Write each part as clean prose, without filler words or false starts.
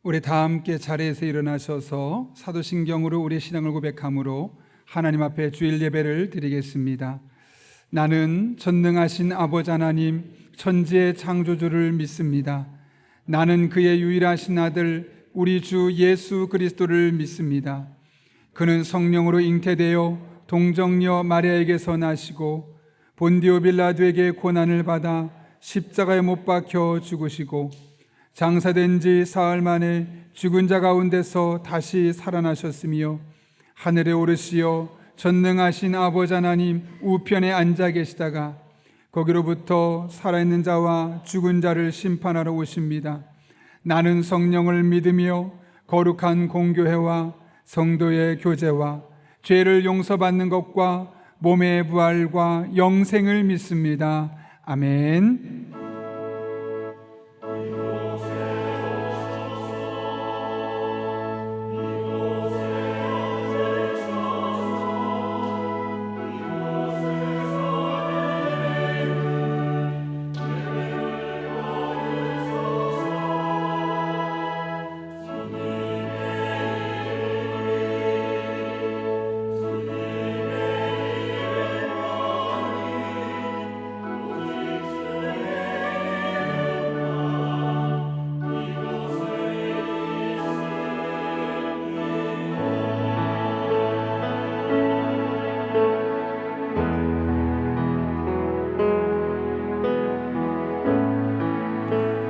우리 다 함께 자리에서 일어나셔서 사도신경으로 우리의 신앙을 고백함으로 하나님 앞에 주일 예배를 드리겠습니다. 나는 전능하신 아버지 하나님 천지의 창조주를 믿습니다. 나는 그의 유일하신 아들 우리 주 예수 그리스도를 믿습니다. 그는 성령으로 잉태되어 동정녀 마리아에게서 나시고 본디오 빌라도에게 고난을 받아 십자가에 못 박혀 죽으시고 장사된 지 사흘 만에 죽은 자 가운데서 다시 살아나셨으며 하늘에 오르시어 전능하신 아버지 하나님 우편에 앉아 계시다가 거기로부터 살아있는 자와 죽은 자를 심판하러 오십니다. 나는 성령을 믿으며 거룩한 공교회와 성도의 교제와 죄를 용서받는 것과 몸의 부활과 영생을 믿습니다. 아멘.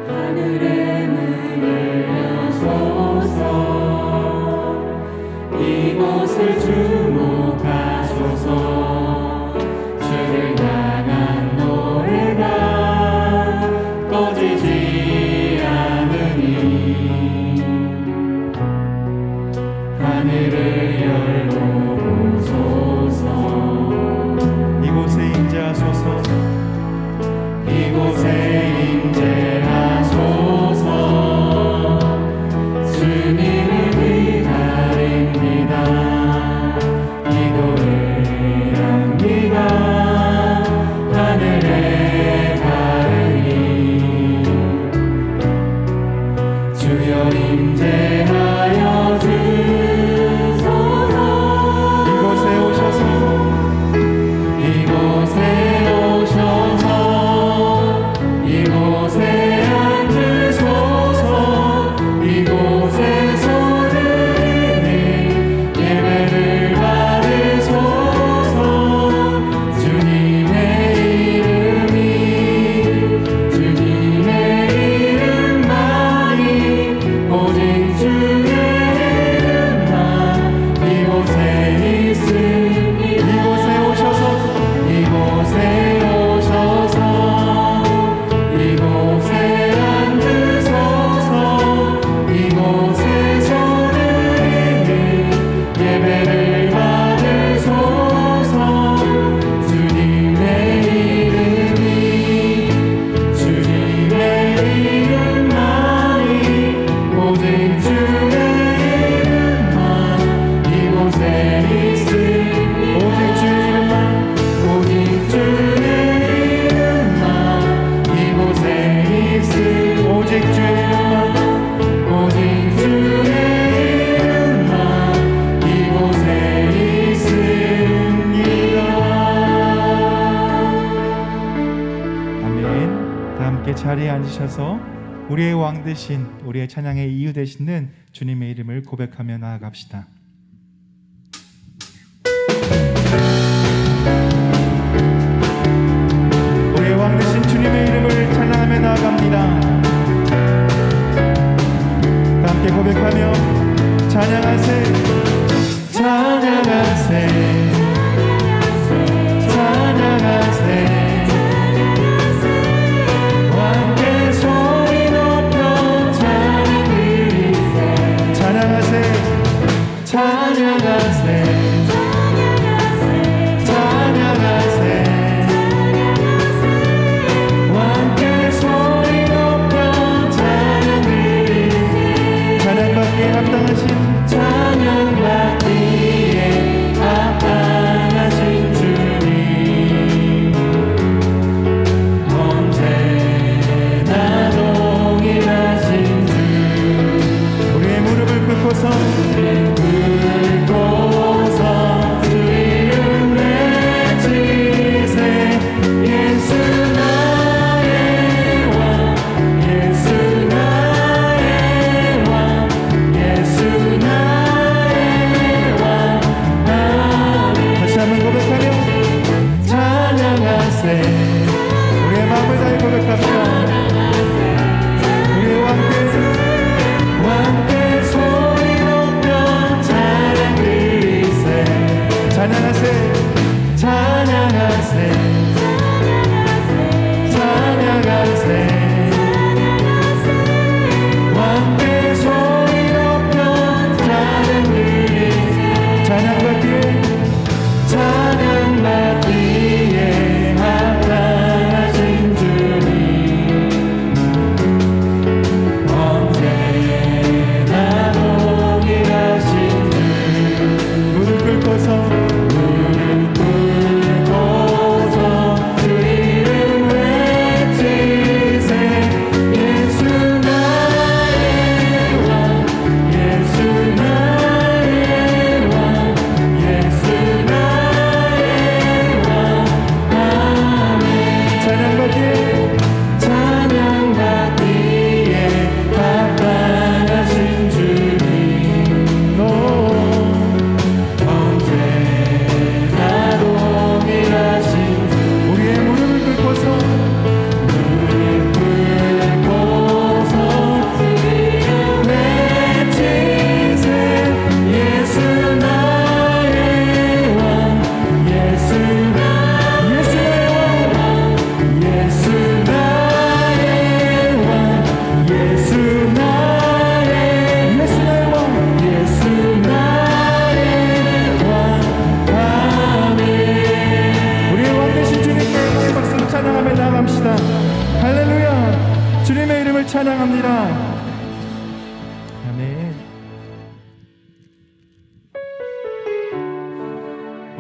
하늘의 문을 여소서 이곳을 주목하소서 주를 향한 노래가 꺼지지 않으니 하늘을 열고 보소서 이곳에 임재하소서 이곳에 임재하소서 주님을 기다립니다. 기도의 향기가 하늘에 닿으니 주여 임재하여 주소서 이곳에 오셔서 이곳에 오셔서 이곳에 앉으소서 이곳에서 드리는 예배를 받으소서 주님의 이름만이 오직 주의 이름만 이곳에 있으니 이곳에 오셔서 이곳에 오셔서 이곳에 앉으소서 이곳에서 드리는 예배를 받으소서 주님의 이름만이 오직 주의 이름만 이곳에 있으니 오직 주의 이름만 오직 주의 이름만 이곳에 있으니 오직 주의 이름만 오직 주의 이름만 이곳에 있습니다. 아멘. 다 함께 자리에 앉으셔서 우리의 왕 되신 우리의 찬양의 이유 되시는 주님의 이름을 고백하며 나아갑시다. 우리의 왕 되신 주님의 이름을 찬양하며 나아갑니다. 다 함께 고백하며 찬양하세 찬양하세 찬양하세 함께 소리 높여 찬양 드리세 찬양하세 찬양하세 찬양하세 함께 소리 높여 찬양 드리세 찬양받기에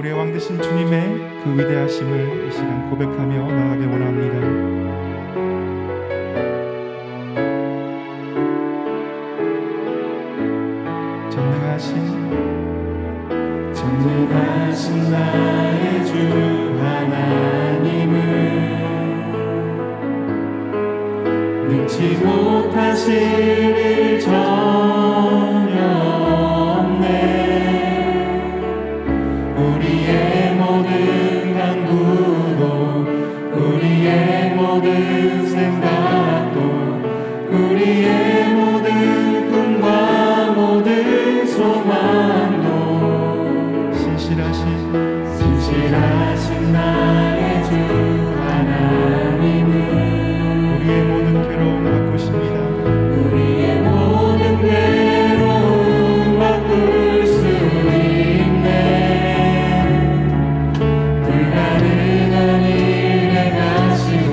우리의 왕 되신 주님의 그 위대하심을 이 시간 고백하며 나아가길 원합니다. 전능하신 나의 주 하나님은 능치 못하실 일 전혀 없네. 우리의 모든 간구도 우리의 모든 생각도 우리의 모든 꿈과 모든 소망도 신실하신 나의 주 하나님은 우리의 모든 괴로움 바꾸십니다. 우리의 모든 괴로움 바꿀 수 있네. 불가능한 일 행하시고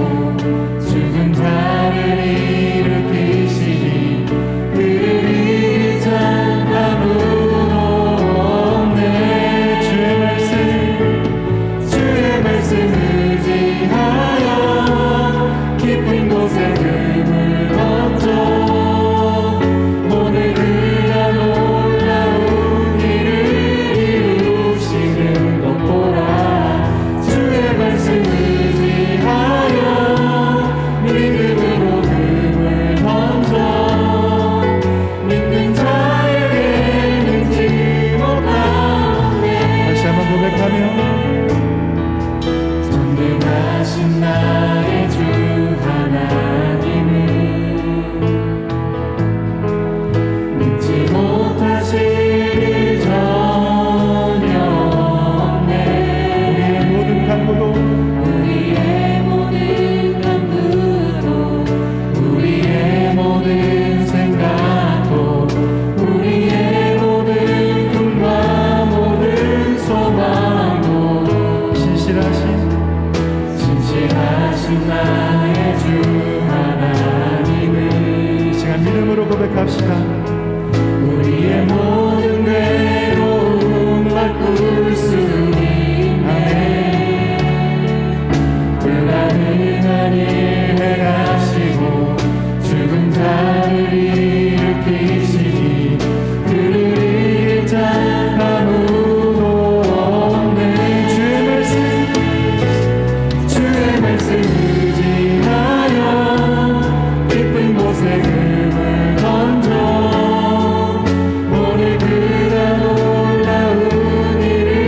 죽은 자를 일으키시니 그를 이길 자 아무도 없네. 주의 말씀 의지하여 깊은 곳에 금을 던져 오늘 그가 놀라운 일을 이루시는 것 보라. 주의 말씀 의지하여 믿음으로 금을 던져 믿는 자에게 능치 못하네. 다시 한번 고백하며 전능하신 나의 주 하나님은 능치 못하실 일 전혀 없네. 우리의 모든 간구도 우리의 모든 간구도 우리의 모든 생각도 우리의 모든 꿈과 모든 소망도 신실하신 나의 주 하나님은 이 시간 믿음으로 고백합시다. 우리의 모든 괴로움 바꿀 수 있네. 불가능한 일 행하시고 죽은 자를 일으키시니 그를 이길 자 아무도 없네. 주의 말씀 의지하여 깊은 곳에 금을 던져 오늘 그가 놀라운 일을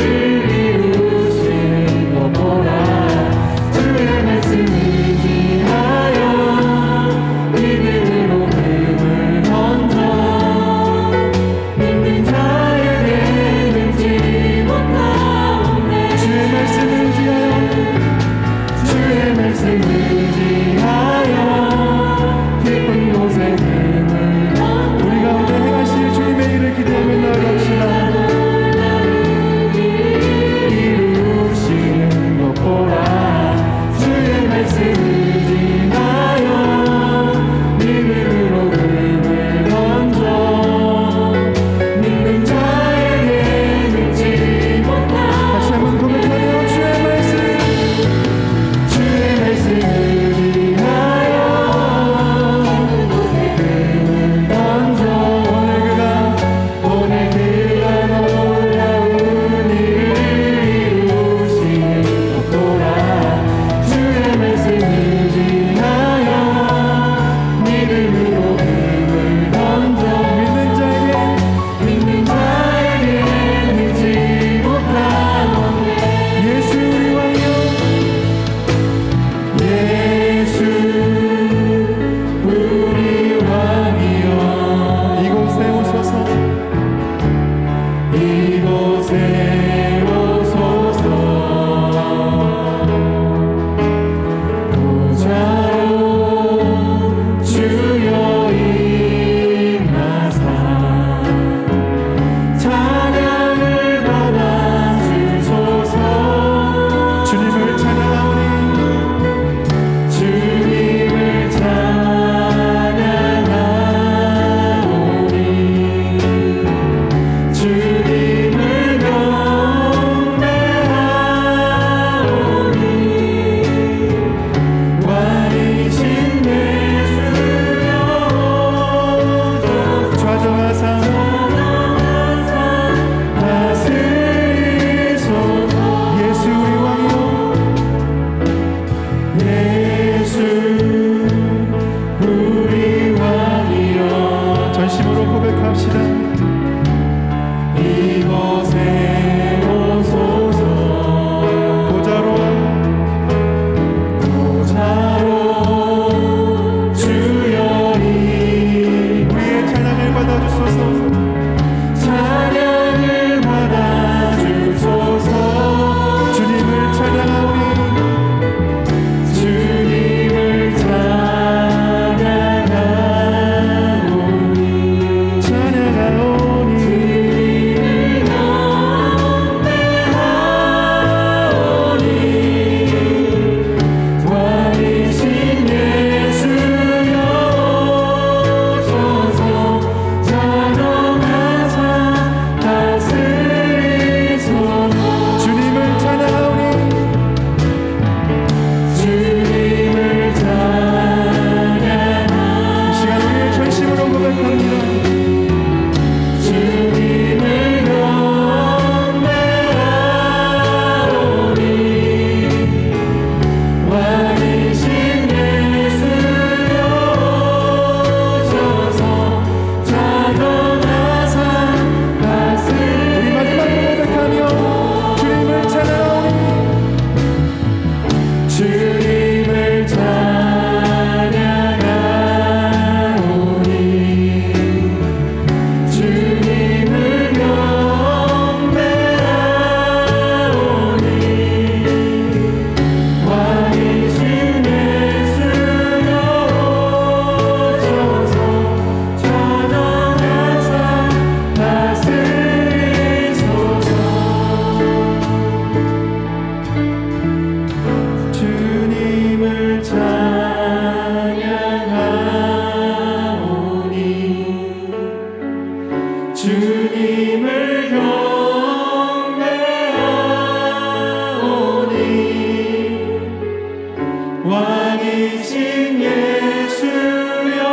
진심으로 고백합시다. 이곳에 오소서. 보좌로 주여이 우리의 찬양을 받아주소서. 찬양을 받아주소서. 주님을 찬양하오니 주님을 찬양하오니 찬양하오니 주님을 경배하오니 왕이신 예수여 오셔서 자동하사 다스리소서. 주님을 찬양하오니 주님을 찬양하오니 이 시간 우리의 전심으로 고백합니다. 주님을 경배하오니 왕이신 예수여 오셔서 자동하사 우리 마지막으로 고백하며 주님을 찬양하오니 주님을 찬양하오니 주님을 경배하오니 왕이신 예수여 오셔서 자동하사 다스리소서. 주님을 찬양하오니 주님을 경배하오니 왕이신 예수여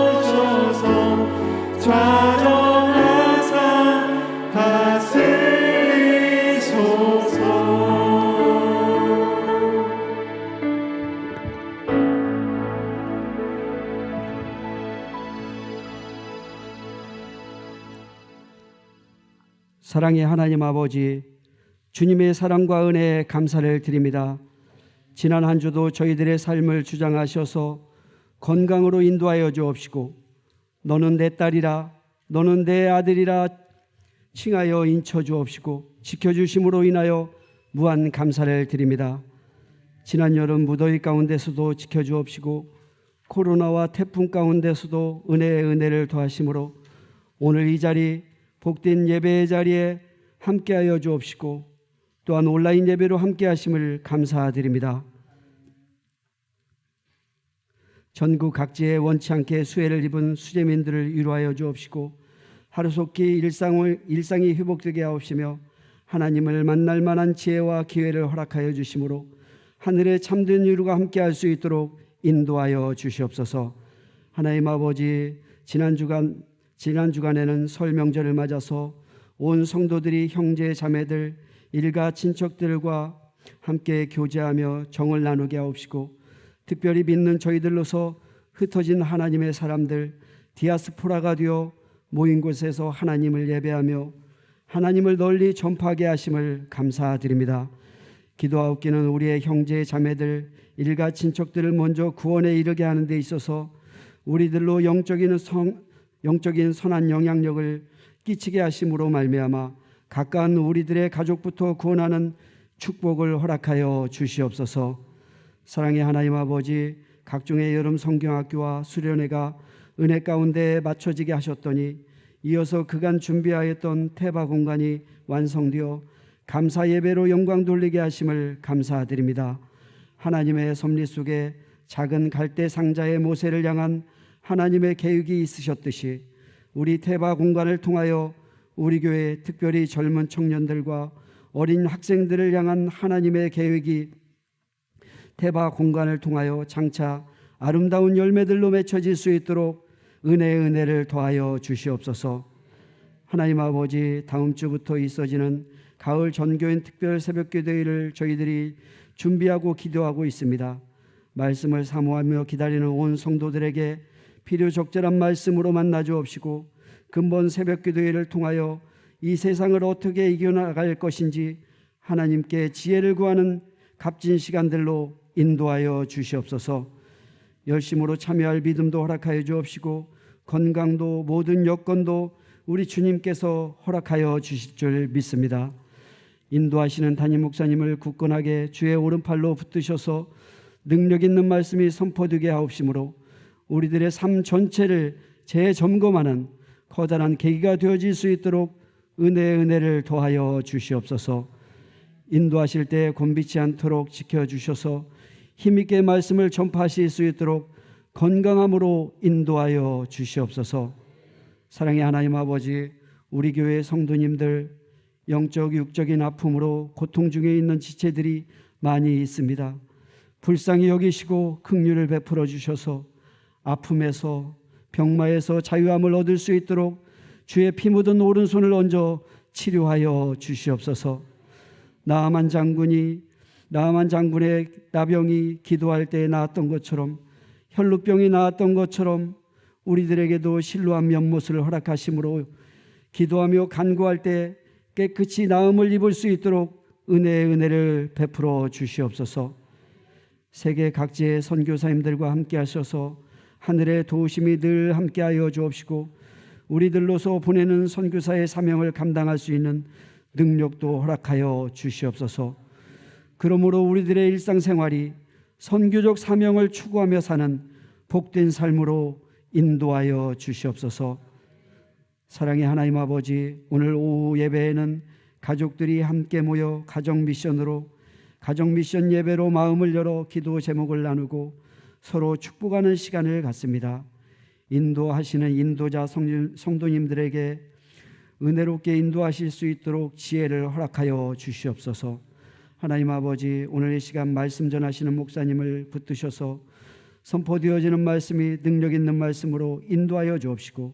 오셔서 좌정하사 다스리소서. 사랑의 하나님 아버지, 주님의 사랑과 은혜에 감사를 드립니다. 지난 한 주도 저희들의 삶을 주장하셔서 건강으로 인도하여 주옵시고 너는 내 딸이라 너는 내 아들이라 칭하여 인쳐 주옵시고 지켜주심으로 인하여 무한 감사를 드립니다. 지난 여름 무더위 가운데서도 지켜주옵시고 코로나와 태풍 가운데서도 은혜의 은혜를 더하심으로 오늘 이 자리 복된 예배의 자리에 함께하여 주옵시고 또한 온라인 예배로 함께하심을 감사드립니다. 전국 각지에 원치 않게 수해를 입은 수재민들을 위로하여 주옵시고 하루속히 일상이 회복되게 하옵시며 하나님을 만날 만한 지혜와 기회를 허락하여 주심으로 하늘의 참된 위로가 함께할 수 있도록 인도하여 주시옵소서. 하나님 아버지, 지난 주간에는 설 명절을 맞아서 온 성도들이 형제 자매들 일가 친척들과 함께 교제하며 정을 나누게 하옵시고 특별히 믿는 저희들로서 흩어진 하나님의 사람들 디아스포라가 되어 모인 곳에서 하나님을 예배하며 하나님을 널리 전파하게 하심을 감사드립니다. 기도하옵기는 우리의 형제 자매들 일가 친척들을 먼저 구원에 이르게 하는 데 있어서 우리들로 영적인 선한 영향력을 끼치게 하심으로 말미암아 가까운 우리들의 가족부터 구원하는 축복을 허락하여 주시옵소서. 사랑의 하나님 아버지, 각종의 여름 성경학교와 수련회가 은혜 가운데 맞춰지게 하셨더니 이어서 그간 준비하였던 태바 공간이 완성되어 감사 예배로 영광 돌리게 하심을 감사드립니다. 하나님의 섭리 속에 작은 갈대 상자의 모세를 향한 하나님의 계획이 있으셨듯이 우리 태바 공간을 통하여 우리 교회 특별히 젊은 청년들과 어린 학생들을 향한 하나님의 계획이 태바 공간을 통하여 장차 아름다운 열매들로 맺혀질 수 있도록 은혜의 은혜를 더하여 주시옵소서. 하나님 아버지, 다음 주부터 있어지는 가을 전교인 특별 새벽기도회를 저희들이 준비하고 기도하고 있습니다. 말씀을 사모하며 기다리는 온 성도들에게 필요 적절한 말씀으로 만나 주옵시고 근본 새벽 기도회를 통하여 이 세상을 어떻게 이겨나갈 것인지 하나님께 지혜를 구하는 값진 시간들로 인도하여 주시옵소서. 열심으로 참여할 믿음도 허락하여 주옵시고 건강도 모든 여건도 우리 주님께서 허락하여 주실 줄 믿습니다. 인도하시는 담임 목사님을 굳건하게 주의 오른팔로 붙드셔서 능력 있는 말씀이 선포되게 하옵시므로 우리들의 삶 전체를 재점검하는 커다란 계기가 되어질 수 있도록 은혜를 더하여 주시옵소서. 인도하실 때 곤비치 않도록 지켜주셔서 힘있게 말씀을 전파하실 수 있도록 건강함으로 인도하여 주시옵소서. 사랑의 하나님 아버지, 우리 교회 성도님들 영적 육적인 아픔으로 고통 중에 있는 지체들이 많이 있습니다. 불쌍히 여기시고 긍휼을 베풀어 주셔서 아픔에서 병마에서 자유함을 얻을 수 있도록 주의 피 묻은 오른손을 얹어 치료하여 주시옵소서. 나아만 장군의 나병이 기도할 때 나았던 것처럼 혈루병이 나았던 것처럼 우리들에게도 실로한 면모를 허락하심으로 기도하며 간구할 때 깨끗이 나음을 입을 수 있도록 은혜를 베풀어 주시옵소서. 세계 각지의 선교사님들과 함께 하셔서 하늘의 도우심이 늘 함께하여 주옵시고 우리들로서 보내는 선교사의 사명을 감당할 수 있는 능력도 허락하여 주시옵소서. 그러므로 우리들의 일상생활이 선교적 사명을 추구하며 사는 복된 삶으로 인도하여 주시옵소서. 사랑의 하나님 아버지, 오늘 오후 예배에는 가족들이 함께 모여 가정 미션 예배로 마음을 열어 기도 제목을 나누고 서로 축복하는 시간을 갖습니다. 인도하시는 인도자 성도님들에게 은혜롭게 인도하실 수 있도록 지혜를 허락하여 주시옵소서. 하나님 아버지, 오늘 이 시간 말씀 전하시는 목사님을 붙드셔서 선포되어지는 말씀이 능력 있는 말씀으로 인도하여 주옵시고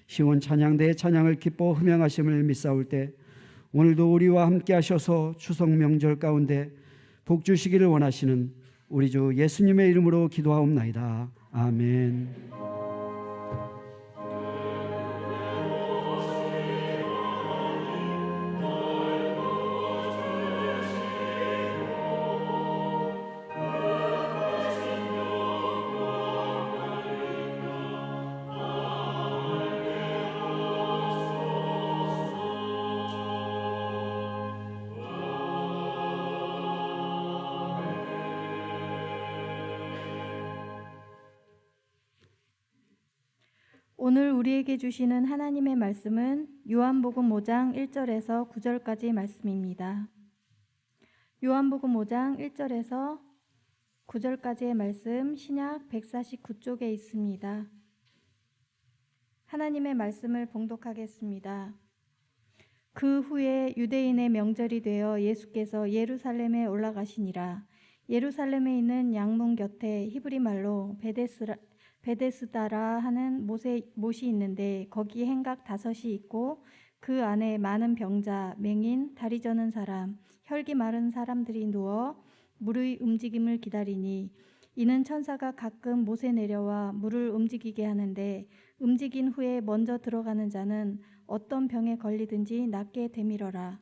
시온 찬양대의 찬양을 기뻐 흠양하심을 믿사올 때 오늘도 우리와 함께 하셔서 추석 명절 가운데 복 주시기를 원하시는 우리 주 예수님의 이름으로 기도하옵나이다. 아멘. 오늘 우리에게 주시는 하나님의 말씀은 요한복음 5장 1절에서 9절까지 말씀입니다. 요한복음 5장 1절에서 9절까지의 말씀 신약 149쪽에 있습니다. 하나님의 말씀을 봉독하겠습니다. 그 후에 유대인의 명절이 되어 예수께서 예루살렘에 올라가시니라. 예루살렘에 있는 양문 곁에 히브리 말로 베데스다라 하는 못이 있는데 거기 행각 5이 있고 그 안에 많은 병자, 맹인, 다리 저는 사람, 혈기 마른 사람들이 누워 물의 움직임을 기다리니 이는 천사가 가끔 못에 내려와 물을 움직이게 하는데 움직인 후에 먼저 들어가는 자는 어떤 병에 걸리든지 낫게 되밀어라.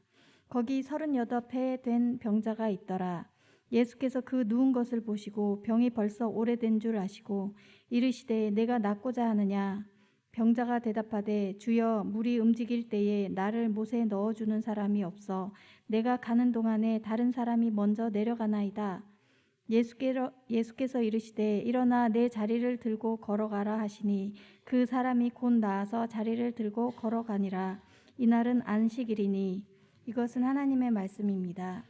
거기 38해 된 병자가 있더라. 예수께서 그 누운 것을 보시고 병이 벌써 오래된 줄 아시고 이르시되 내가 낫고자 하느냐. 병자가 대답하되 주여 물이 움직일 때에 나를 못에 넣어주는 사람이 없어 내가 가는 동안에 다른 사람이 먼저 내려가나이다. 예수께서 이르시되 일어나 내 자리를 들고 걸어가라 하시니 그 사람이 곧 나아서 자리를 들고 걸어가니라. 이날은 안식일이니. 이것은 하나님의 말씀입니다.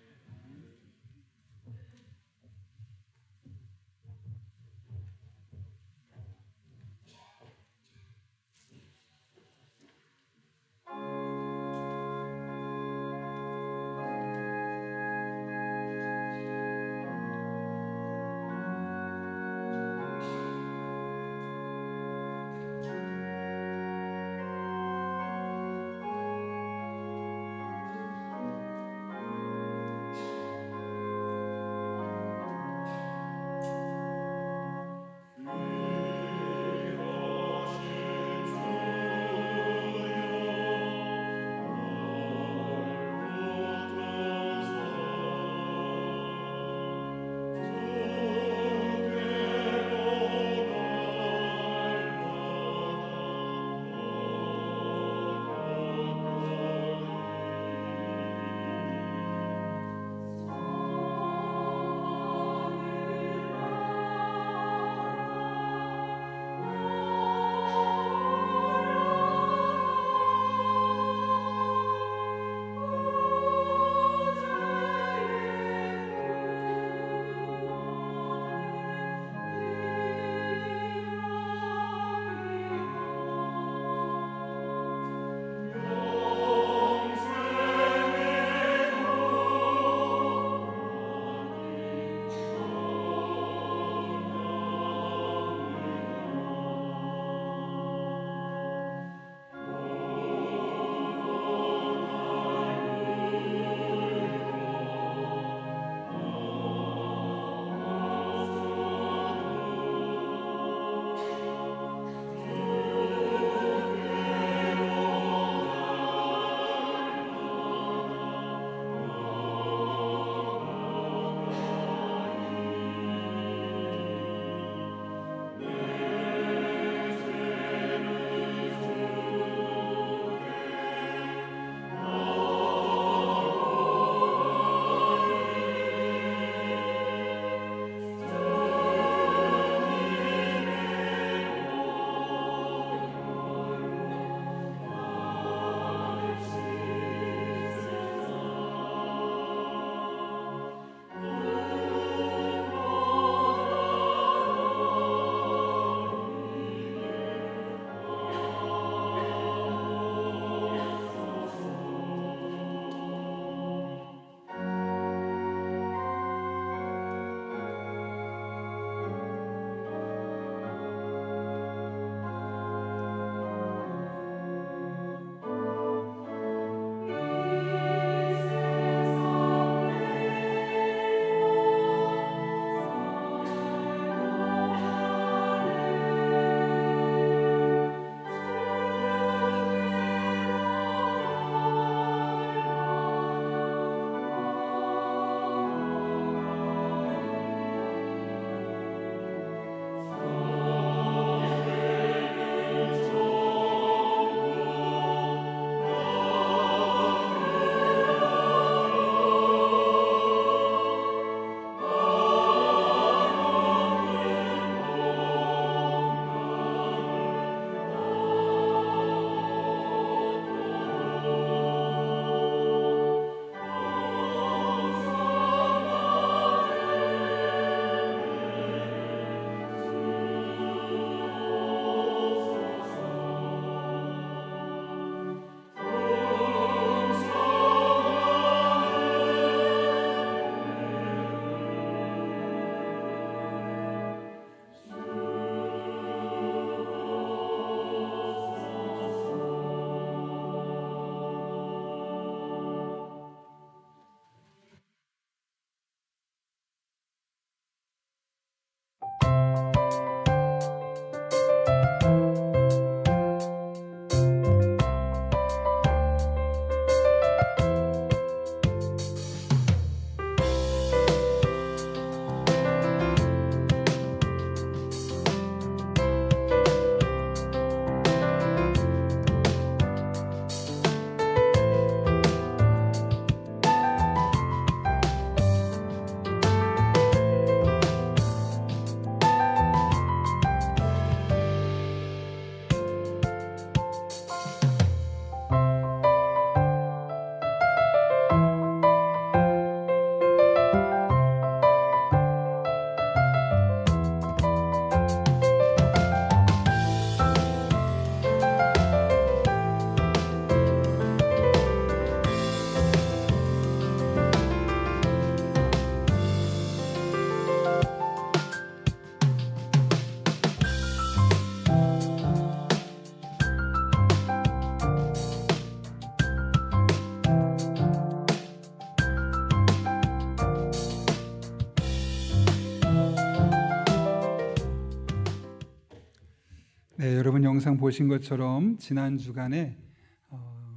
네, 여러분 영상 보신 것처럼 지난 주간에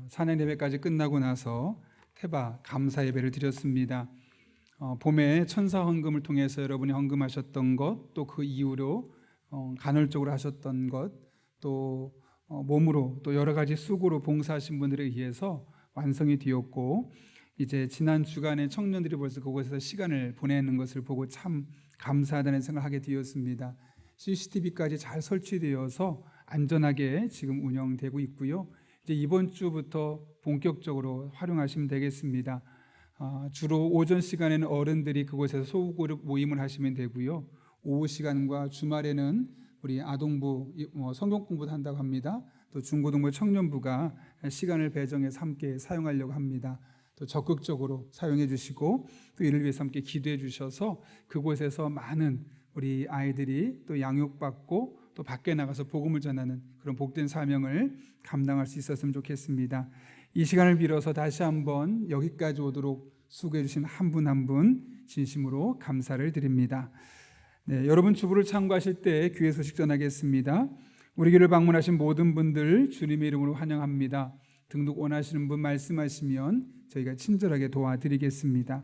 찬양 예배까지 끝나고 나서 태바 감사 예배를 드렸습니다. 봄에 천사 헌금을 통해서 여러분이 헌금하셨던 것, 또 그 이후로 간헐적으로 하셨던 것, 또 몸으로 또 여러 가지 수고로 봉사하신 분들에 의해서 완성이 되었고, 이제 지난 주간에 청년들이 벌써 그곳에서 시간을 보내는 것을 보고 참 감사하다는 생각을 하게 되었습니다. CCTV까지 잘 설치되어서 안전하게 지금 운영되고 있고요. 이제 이번 주부터 본격적으로 활용하시면 되겠습니다. 주로 오전 시간에는 어른들이 그곳에서 소그룹 모임을 하시면 되고요. 오후 시간과 주말에는 우리 아동부 성경 공부도 한다고 합니다. 또 중고등부 청년부가 시간을 배정해서 함께 사용하려고 합니다. 또 적극적으로 사용해 주시고 또 이를 위해서 함께 기도해 주셔서 그곳에서 많은 우리 아이들이 또 양육받고 또 밖에 나가서 복음을 전하는 그런 복된 사명을 감당할 수 있었으면 좋겠습니다. 이 시간을 빌어서 다시 한번 여기까지 오도록 수고해 주신 한 분 한 분 진심으로 감사를 드립니다. 네, 여러분 주부를 참고하실 때 귀의 소식 전하겠습니다. 우리 교회를 방문하신 모든 분들 주님의 이름으로 환영합니다. 등록 원하시는 분 말씀하시면 저희가 친절하게 도와드리겠습니다.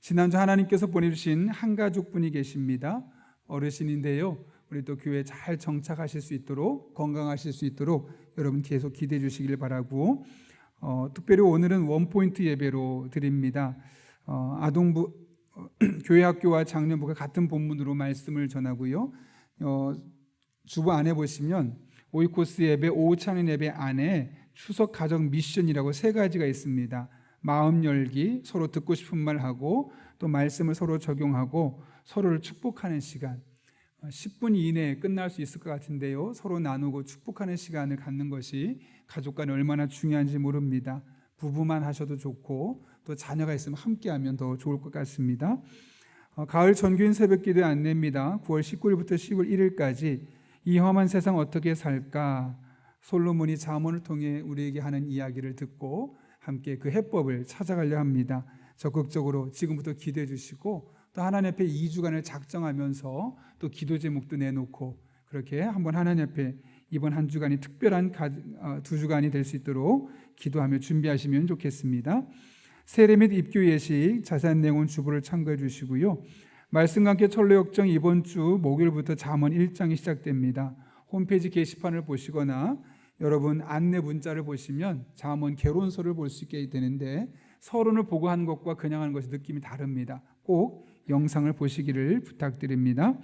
지난주 하나님께서 보내주신 한 가족분이 계십니다. 어르신인데요, 우리 또 교회에 잘 정착하실 수 있도록, 건강하실 수 있도록 여러분 계속 기대해 주시길 바라고, 특별히 오늘은 원포인트 예배로 드립니다. 아동부 교회 학교와 장년부가 같은 본문으로 말씀을 전하고요. 주보 안에 보시면 오이코스 예배, 오후 찬양 예배 안에 추석 가정 미션이라고 3가지가 있습니다. 마음 열기, 서로 듣고 싶은 말 하고, 또 말씀을 서로 적용하고 서로를 축복하는 시간. 10분 이내에 끝날 수 있을 것 같은데요, 서로 나누고 축복하는 시간을 갖는 것이 가족 간에 얼마나 중요한지 모릅니다. 부부만 하셔도 좋고 또 자녀가 있으면 함께하면 더 좋을 것 같습니다. 가을 전교인 새벽기도 안내입니다. 9월 19일부터 10월 1일까지 이 험한 세상 어떻게 살까, 솔로몬이 잠언을 통해 우리에게 하는 이야기를 듣고 함께 그 해법을 찾아가려 합니다. 적극적으로 지금부터 기도해 주시고 또 하나님 앞에 2주간을 작정하면서 또 기도 제목도 내놓고 그렇게 한번 하나님 앞에 이번 한 주간이 특별한 2주간이 될 수 있도록 기도하며 준비하시면 좋겠습니다. 세례 및 입교 예식 자세한 내용은 주보를 참고해 주시고요. 말씀과 함께 철로역정 이번 주 목요일부터 잠언 1장이 시작됩니다. 홈페이지 게시판을 보시거나 여러분 안내 문자를 보시면 잠언 개론서를 볼 수 있게 되는데, 서론을 보고 한 것과 그냥 하는 것이 느낌이 다릅니다. 꼭 영상을 보시기를 부탁드립니다.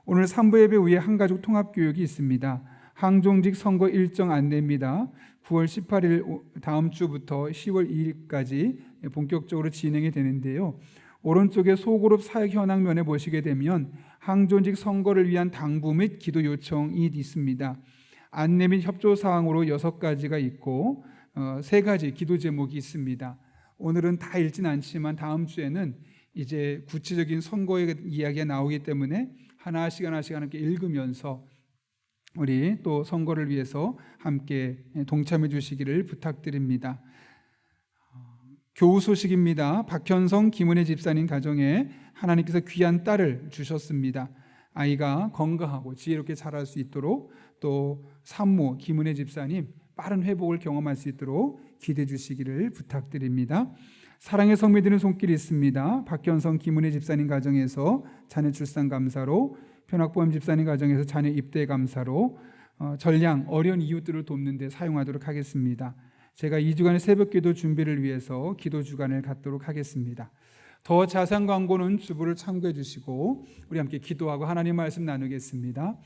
오늘 3부 예배 후에 한가족 통합교육이 있습니다. 항종직 선거 일정 안내입니다. 9월 18일 다음 주부터 10월 2일까지 본격적으로 진행이 되는데요. 오른쪽에 소그룹 사역 현황면에 보시게 되면 항종직 선거를 위한 당부 및 기도 요청이 있습니다. 안내 및 협조 사항으로 6가지가 있고 3가지 기도 제목이 있습니다. 오늘은 다 읽진 않지만 다음 주에는 이제 구체적인 선거의 이야기가 나오기 때문에 하나씩 함께 읽으면서 우리 또 선거를 위해서 함께 동참해 주시기를 부탁드립니다. 교우 소식입니다. 박현성, 김은혜 집사님 가정에 하나님께서 귀한 딸을 주셨습니다. 아이가 건강하고 지혜롭게 자랄 수 있도록, 또 산모 김은혜 집사님 빠른 회복을 경험할 수 있도록 기대해 주시기를 부탁드립니다. 사랑의 성매드는 손길이 있습니다. 박현성, 김은혜 집사님 가정에서 자녀 출산 감사로, 편학보험 집사님 가정에서 자녀 입대 감사로 전량 어려운 이웃들을 돕는 데 사용하도록 하겠습니다. 제가 2주간의 새벽기도 준비를 위해서 기도 주간을 갖도록 하겠습니다. 더 자세한 광고는 주보를 참고해 주시고 우리 함께 기도하고 하나님 말씀 나누겠습니다.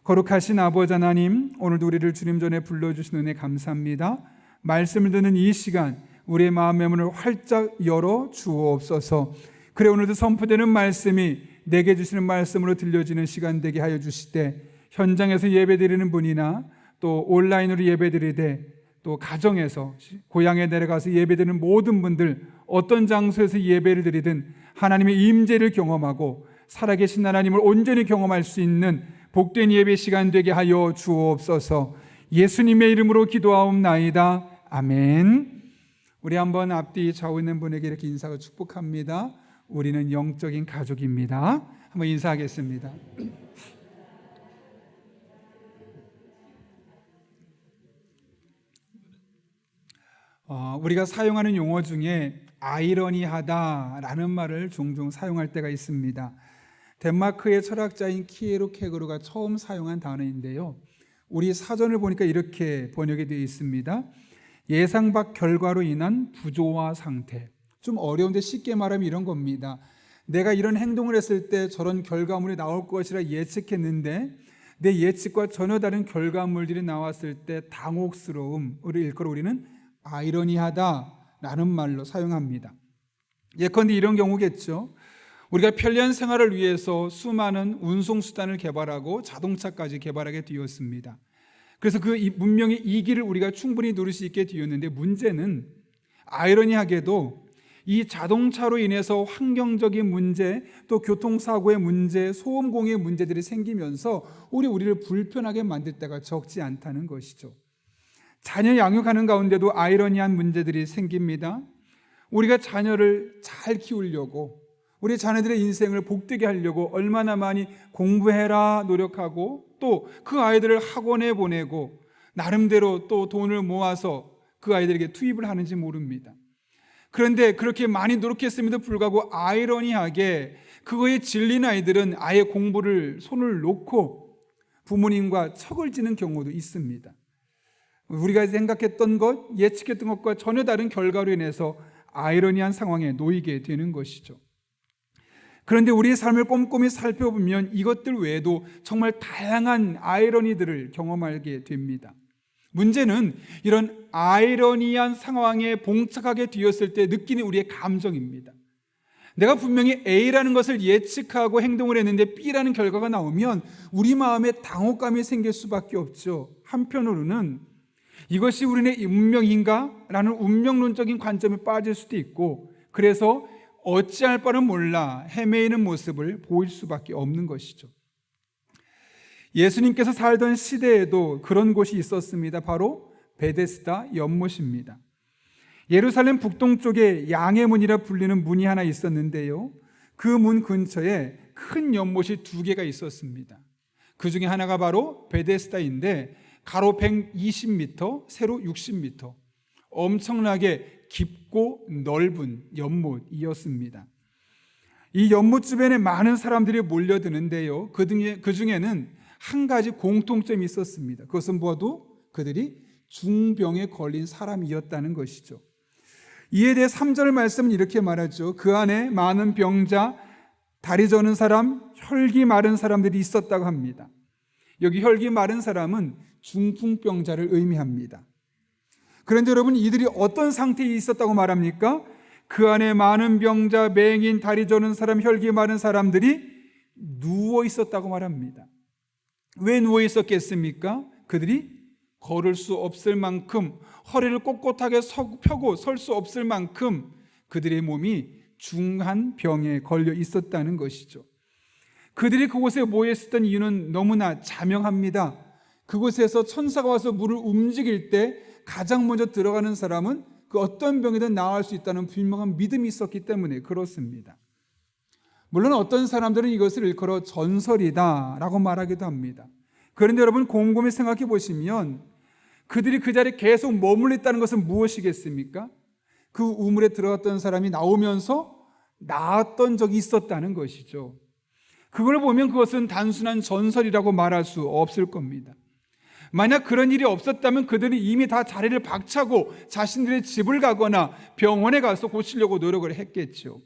거룩하신 아버지 하나님, 오늘도 우리를 주님 전에 불러주신 은혜 감사합니다. 말씀을 듣는 이 시간 우리의 마음의 문을 활짝 열어 주옵소서. 그래 오늘도 선포되는 말씀이 내게 주시는 말씀으로 들려지는 시간 되게 하여 주시되, 현장에서 예배드리는 분이나 또 온라인으로 예배드리되 또 가정에서 고향에 내려가서 예배드리는 모든 분들, 어떤 장소에서 예배를 드리든 하나님의 임재를 경험하고 살아계신 하나님을 온전히 경험할 수 있는 복된 예배 시간 되게 하여 주옵소서. 예수님의 이름으로 기도하옵나이다. 아멘. 우리 한번 앞뒤 좌우 있는 분에게 이렇게 인사하고 축복합니다. 우리는 영적인 가족입니다. 한번 인사하겠습니다. 우리가 사용하는 용어 중에 아이러니하다라는 말을 종종 사용할 때가 있습니다. 덴마크의 철학자인 키에로 케고르가 처음 사용한 단어인데요. 우리 사전을 보니까 이렇게 번역이 되어 있습니다. 예상 밖 결과로 인한 부조화 상태. 좀 어려운데 쉽게 말하면 이런 겁니다. 내가 이런 행동을 했을 때 저런 결과물이 나올 것이라 예측했는데 내 예측과 전혀 다른 결과물들이 나왔을 때 당혹스러움을 일컬어 우리는 아이러니하다라는 말로 사용합니다. 예컨대 이런 경우겠죠. 우리가 편리한 생활을 위해서 수많은 운송수단을 개발하고 자동차까지 개발하게 되었습니다. 그래서 그 문명의 이기를 우리가 충분히 누릴 수 있게 되었는데 문제는 아이러니하게도 이 자동차로 인해서 환경적인 문제, 또 교통사고의 문제, 소음공해의 문제들이 생기면서 우리를 불편하게 만들 때가 적지 않다는 것이죠. 자녀 양육하는 가운데도 아이러니한 문제들이 생깁니다. 우리가 자녀를 잘 키우려고, 우리 자녀들의 인생을 복되게 하려고 얼마나 많이 공부해라 노력하고 또 그 아이들을 학원에 보내고 나름대로 또 돈을 모아서 그 아이들에게 투입을 하는지 모릅니다. 그런데 그렇게 많이 노력했음에도 불구하고 아이러니하게 그거에 질린 아이들은 아예 공부를 손을 놓고 부모님과 척을 지는 경우도 있습니다. 우리가 생각했던 것, 예측했던 것과 전혀 다른 결과로 인해서 아이러니한 상황에 놓이게 되는 것이죠. 그런데 우리의 삶을 꼼꼼히 살펴보면 이것들 외에도 정말 다양한 아이러니들을 경험하게 됩니다. 문제는 이런 아이러니한 상황에 봉착하게 되었을 때 느끼는 우리의 감정입니다. 내가 분명히 A라는 것을 예측하고 행동을 했는데 B라는 결과가 나오면 우리 마음에 당혹감이 생길 수밖에 없죠. 한편으로는 이것이 우리의 운명인가? 라는 운명론적인 관점에 빠질 수도 있고, 그래서 어찌할 바는 몰라 헤매이는 모습을 보일 수밖에 없는 것이죠. 예수님께서 살던 시대에도 그런 곳이 있었습니다. 바로 베데스다 연못입니다. 예루살렘 북동쪽에 양의 문이라 불리는 문이 하나 있었는데요. 그 문 근처에 큰 연못이 2개가 있었습니다. 그 중에 하나가 바로 베데스다인데 가로 120m, 세로 60m, 엄청나게 깊고 넓은 연못이었습니다. 이 연못 주변에 많은 사람들이 몰려드는데요. 그 중에는 한 가지 공통점이 있었습니다. 그것은 뭐도 그들이 중병에 걸린 사람이었다는 것이죠. 이에 대해 3절 말씀은 이렇게 말하죠. 그 안에 많은 병자, 다리 저는 사람, 혈기 마른 사람들이 있었다고 합니다. 여기 혈기 마른 사람은 중풍병자를 의미합니다. 그런데 여러분, 이들이 어떤 상태에 있었다고 말합니까? 그 안에 많은 병자, 맹인, 다리 저는 사람, 혈기 마른 사람들이 누워 있었다고 말합니다. 왜 누워 있었겠습니까? 그들이 걸을 수 없을 만큼, 허리를 꼿꼿하게 펴고 설 수 없을 만큼 그들의 몸이 중한 병에 걸려 있었다는 것이죠. 그들이 그곳에 모여 있었던 이유는 너무나 자명합니다. 그곳에서 천사가 와서 물을 움직일 때 가장 먼저 들어가는 사람은 그 어떤 병이든 나을 수 있다는 분명한 믿음이 있었기 때문에 그렇습니다. 물론 어떤 사람들은 이것을 일컬어 전설이다라고 말하기도 합니다. 그런데 여러분, 곰곰이 생각해 보시면 그들이 그 자리에 계속 머물러 있다는 것은 무엇이겠습니까? 그 우물에 들어갔던 사람이 나오면서 나았던 적이 있었다는 것이죠. 그걸 보면 그것은 단순한 전설이라고 말할 수 없을 겁니다. 만약 그런 일이 없었다면 그들은 이미 다 자리를 박차고 자신들의 집을 가거나 병원에 가서 고치려고 노력을 했겠죠.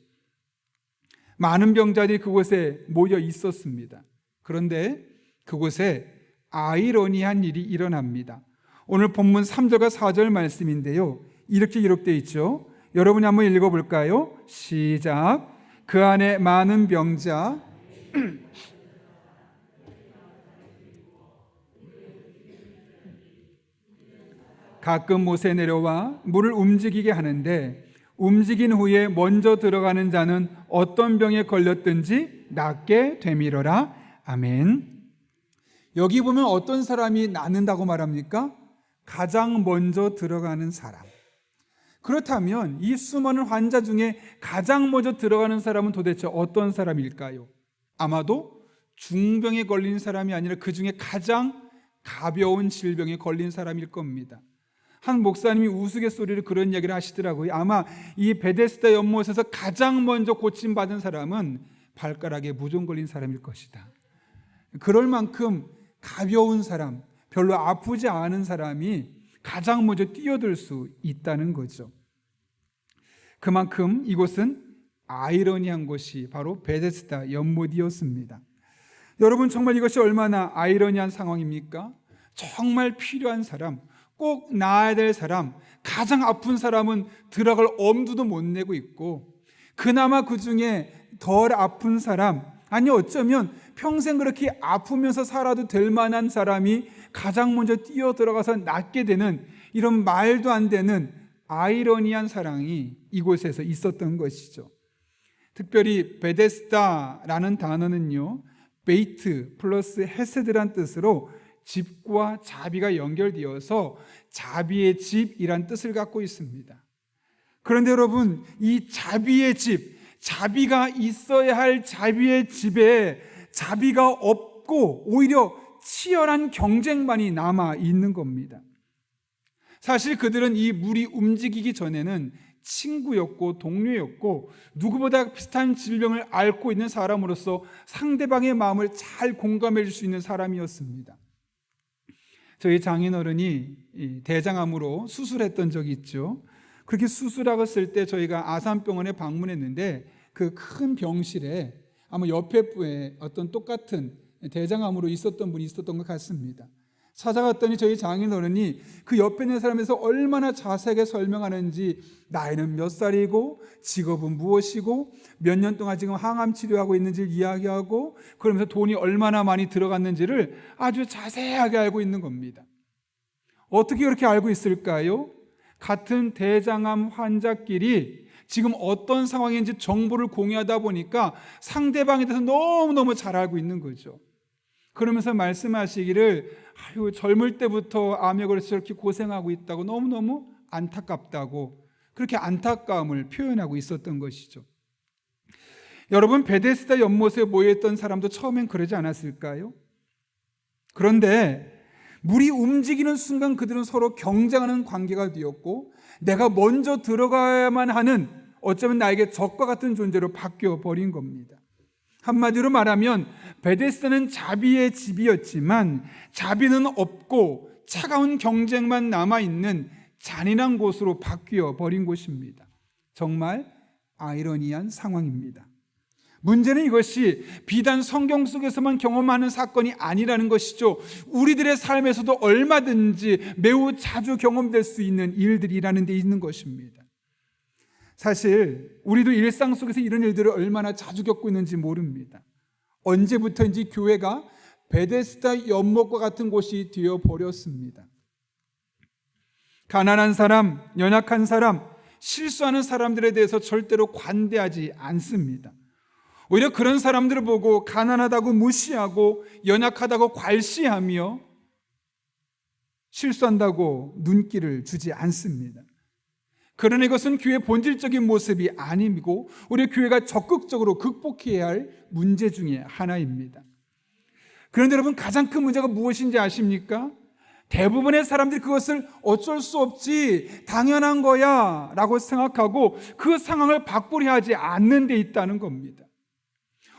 많은 병자들이 그곳에 모여 있었습니다. 그런데 그곳에 아이러니한 일이 일어납니다. 오늘 본문 3절과 4절 말씀인데요. 이렇게 기록되어 있죠. 여러분이 한번 읽어볼까요? 시작. 그 안에 많은 병자 가끔 못에 내려와 물을 움직이게 하는데 움직인 후에 먼저 들어가는 자는 어떤 병에 걸렸든지 낫게 되밀어라. 아멘. 여기 보면 어떤 사람이 낫는다고 말합니까? 가장 먼저 들어가는 사람. 그렇다면 이 수많은 환자 중에 가장 먼저 들어가는 사람은 도대체 어떤 사람일까요? 아마도 중병에 걸린 사람이 아니라 그 중에 가장 가벼운 질병에 걸린 사람일 겁니다. 한 목사님이 우스갯소리로 그런 이야기를 하시더라고요. 아마 이 베데스다 연못에서 가장 먼저 고침받은 사람은 발가락에 무좀 걸린 사람일 것이다. 그럴 만큼 가벼운 사람, 별로 아프지 않은 사람이 가장 먼저 뛰어들 수 있다는 거죠. 그만큼 이곳은 아이러니한 곳이 바로 베데스다 연못이었습니다. 여러분, 정말 이것이 얼마나 아이러니한 상황입니까? 정말 필요한 사람, 꼭 나아야 될 사람, 가장 아픈 사람은 들어갈 엄두도 못 내고 있고, 그나마 그 중에 덜 아픈 사람, 아니 어쩌면 평생 그렇게 아프면서 살아도 될 만한 사람이 가장 먼저 뛰어 들어가서 낫게 되는 이런 말도 안 되는 아이러니한 상황이 이곳에서 있었던 것이죠. 특별히 베데스다라는 단어는요, 베이트 플러스 헤세드란 뜻으로 집과 자비가 연결되어서 자비의 집이란 뜻을 갖고 있습니다. 그런데 여러분, 이 자비의 집, 자비가 있어야 할 자비의 집에 자비가 없고 오히려 치열한 경쟁만이 남아 있는 겁니다. 사실 그들은 이 물이 움직이기 전에는 친구였고 동료였고 누구보다 비슷한 질병을 앓고 있는 사람으로서 상대방의 마음을 잘 공감해 줄 수 있는 사람이었습니다. 저희 장인어른이 대장암으로 수술했던 적이 있죠. 그렇게 수술하고 있을 때 저희가 아산병원에 방문했는데 그 큰 병실에 아마 옆에 부에 어떤 똑같은 대장암으로 있었던 분이 있었던 것 같습니다. 찾아갔더니 저희 장인어른이 그 옆에 있는 사람에서 얼마나 자세하게 설명하는지, 나이는 몇 살이고 직업은 무엇이고 몇 년 동안 지금 항암 치료하고 있는지를 이야기하고, 그러면서 돈이 얼마나 많이 들어갔는지를 아주 자세하게 알고 있는 겁니다. 어떻게 그렇게 알고 있을까요? 같은 대장암 환자끼리 지금 어떤 상황인지 정보를 공유하다 보니까 상대방에 대해서 너무너무 잘 알고 있는 거죠. 그러면서 말씀하시기를, 아유, 젊을 때부터 암에 걸려서 저렇게 고생하고 있다고, 너무너무 안타깝다고, 그렇게 안타까움을 표현하고 있었던 것이죠. 여러분, 베데스다 연못에 모여있던 사람도 처음엔 그러지 않았을까요? 그런데 물이 움직이는 순간 그들은 서로 경쟁하는 관계가 되었고, 내가 먼저 들어가야만 하는, 어쩌면 나에게 적과 같은 존재로 바뀌어 버린 겁니다. 한마디로 말하면 베데스다는 자비의 집이었지만 자비는 없고 차가운 경쟁만 남아있는 잔인한 곳으로 바뀌어 버린 곳입니다. 정말 아이러니한 상황입니다. 문제는 이것이 비단 성경 속에서만 경험하는 사건이 아니라는 것이죠. 우리들의 삶에서도 얼마든지 매우 자주 경험될 수 있는 일들이라는 데 있는 것입니다. 사실 우리도 일상 속에서 이런 일들을 얼마나 자주 겪고 있는지 모릅니다. 언제부터인지 교회가 베데스다 연못과 같은 곳이 되어버렸습니다. 가난한 사람, 연약한 사람, 실수하는 사람들에 대해서 절대로 관대하지 않습니다. 오히려 그런 사람들을 보고 가난하다고 무시하고 연약하다고 괄시하며 실수한다고 눈길을 주지 않습니다. 그러나 이것은 교회의 본질적인 모습이 아니고 우리 교회가 적극적으로 극복해야 할 문제 중에 하나입니다. 그런데 여러분, 가장 큰 문제가 무엇인지 아십니까? 대부분의 사람들이 그것을 어쩔 수 없지, 당연한 거야 라고 생각하고 그 상황을 바꾸려 하지 않는 데 있다는 겁니다.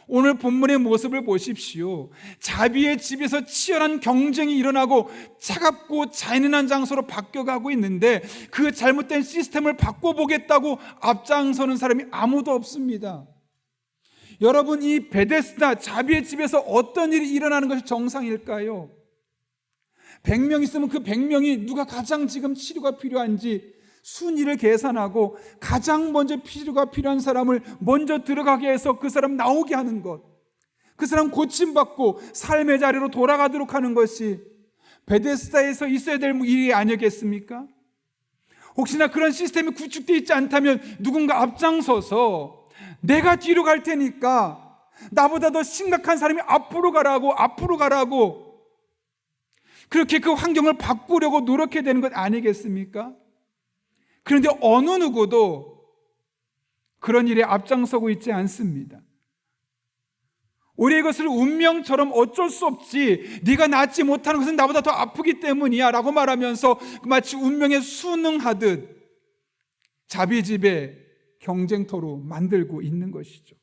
오늘 본문의 모습을 보십시오. 자비의 집에서 치열한 경쟁이 일어나고 차갑고 잔인한 장소로 바뀌어가고 있는데 그 잘못된 시스템을 바꿔보겠다고 앞장서는 사람이 아무도 없습니다. 여러분, 이 베데스다 자비의 집에서 어떤 일이 일어나는 것이 정상일까요? 100명 있으면 그 100명이 누가 가장 지금 치료가 필요한지 순위를 계산하고 가장 먼저 치료가 필요한 사람을 먼저 들어가게 해서 그 사람 나오게 하는 것, 그 사람 고침받고 삶의 자리로 돌아가도록 하는 것이 베데스다에서 있어야 될 일이 아니겠습니까? 혹시나 그런 시스템이 구축되어 있지 않다면 누군가 앞장서서 내가 뒤로 갈 테니까 나보다 더 심각한 사람이 앞으로 가라고 그렇게 그 환경을 바꾸려고 노력해야 되는 것 아니겠습니까? 그런데 어느 누구도 그런 일에 앞장서고 있지 않습니다. 우리 이것을 운명처럼 어쩔 수 없지, 네가 낫지 못하는 것은 나보다 더 아프기 때문이야 라고 말하면서 마치 운명에 순응하듯 자비집의 경쟁터로 만들고 있는 것이죠.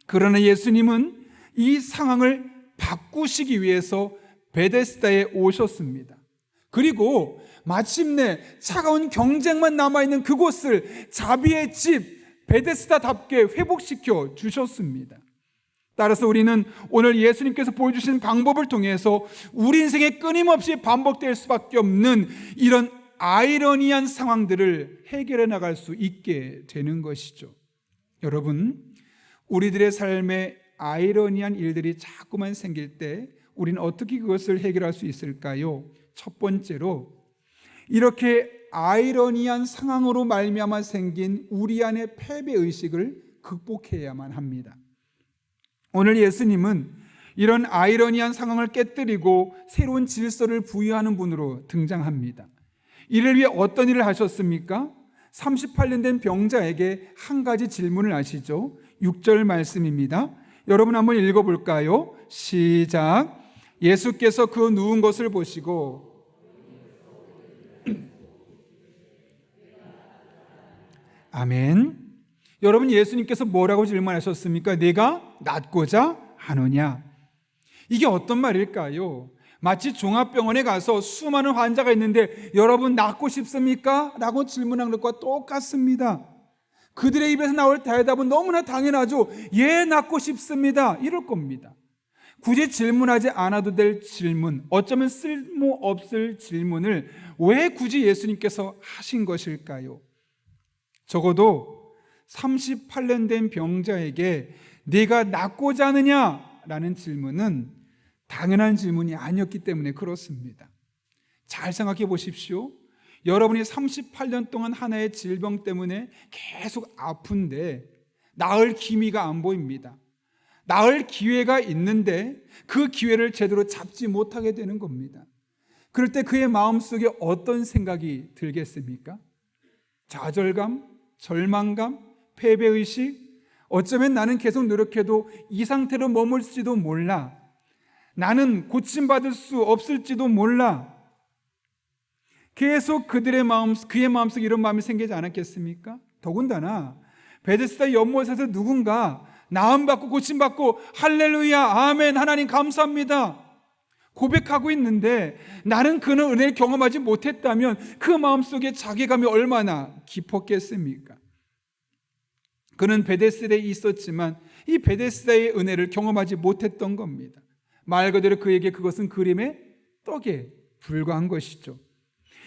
그러나 예수님은 이 상황을 바꾸시기 위해서 베데스다에 오셨습니다. 그리고 마침내 차가운 경쟁만 남아있는 그곳을 자비의 집 베데스다답게 회복시켜 주셨습니다. 따라서 우리는 오늘 예수님께서 보여주신 방법을 통해서 우리 인생에 끊임없이 반복될 수밖에 없는 이런 아이러니한 상황들을 해결해 나갈 수 있게 되는 것이죠. 여러분, 우리들의 삶에 아이러니한 일들이 자꾸만 생길 때 우리는 어떻게 그것을 해결할 수 있을까요? 첫 번째로, 이렇게 아이러니한 상황으로 말미암아 생긴 우리 안의 패배의식을 극복해야만 합니다. 오늘 예수님은 이런 아이러니한 상황을 깨뜨리고 새로운 질서를 부여하는 분으로 등장합니다. 이를 위해 어떤 일을 하셨습니까? 38년 된 병자에게 한 가지 질문을 하시죠. 6절 말씀입니다. 여러분 한번 읽어볼까요? 시작. 예수께서 그 누운 것을 보시고 아멘. 여러분, 예수님께서 뭐라고 질문하셨습니까? 내가 낫고자 하느냐? 이게 어떤 말일까요? 마치 종합병원에 가서 수많은 환자가 있는데 여러분 낫고 싶습니까? 라고 질문한 것과 똑같습니다. 그들의 입에서 나올 대답은 너무나 당연하죠. 예, 낫고 싶습니다. 이럴 겁니다. 굳이 질문하지 않아도 될 질문, 어쩌면 쓸모없을 질문을 왜 굳이 예수님께서 하신 것일까요? 적어도 38년 된 병자에게 네가 낫고자 하느냐라는 질문은 당연한 질문이 아니었기 때문에 그렇습니다. 잘 생각해 보십시오. 여러분이 38년 동안 하나의 질병 때문에 계속 아픈데 나을 기미가 안 보입니다. 나을 기회가 있는데 그 기회를 제대로 잡지 못하게 되는 겁니다. 그럴 때 그의 마음속에 어떤 생각이 들겠습니까? 좌절감, 절망감, 패배의식, 어쩌면 나는 계속 노력해도 이 상태로 머물지도 몰라. 나는 고침받을 수 없을지도 몰라. 계속 그의 마음속에 이런 마음이 생기지 않았겠습니까? 더군다나 베데스다 연못에서 누군가 나음받고 고침받고 할렐루야, 아멘, 하나님 감사합니다 고백하고 있는데 나는 그는 은혜를 경험하지 못했다면 그 마음속에 자괴감이 얼마나 깊었겠습니까? 그는 베데스다에 있었지만 이 베데스다의 은혜를 경험하지 못했던 겁니다. 말 그대로 그에게 그것은 그림의 떡에 불과한 것이죠.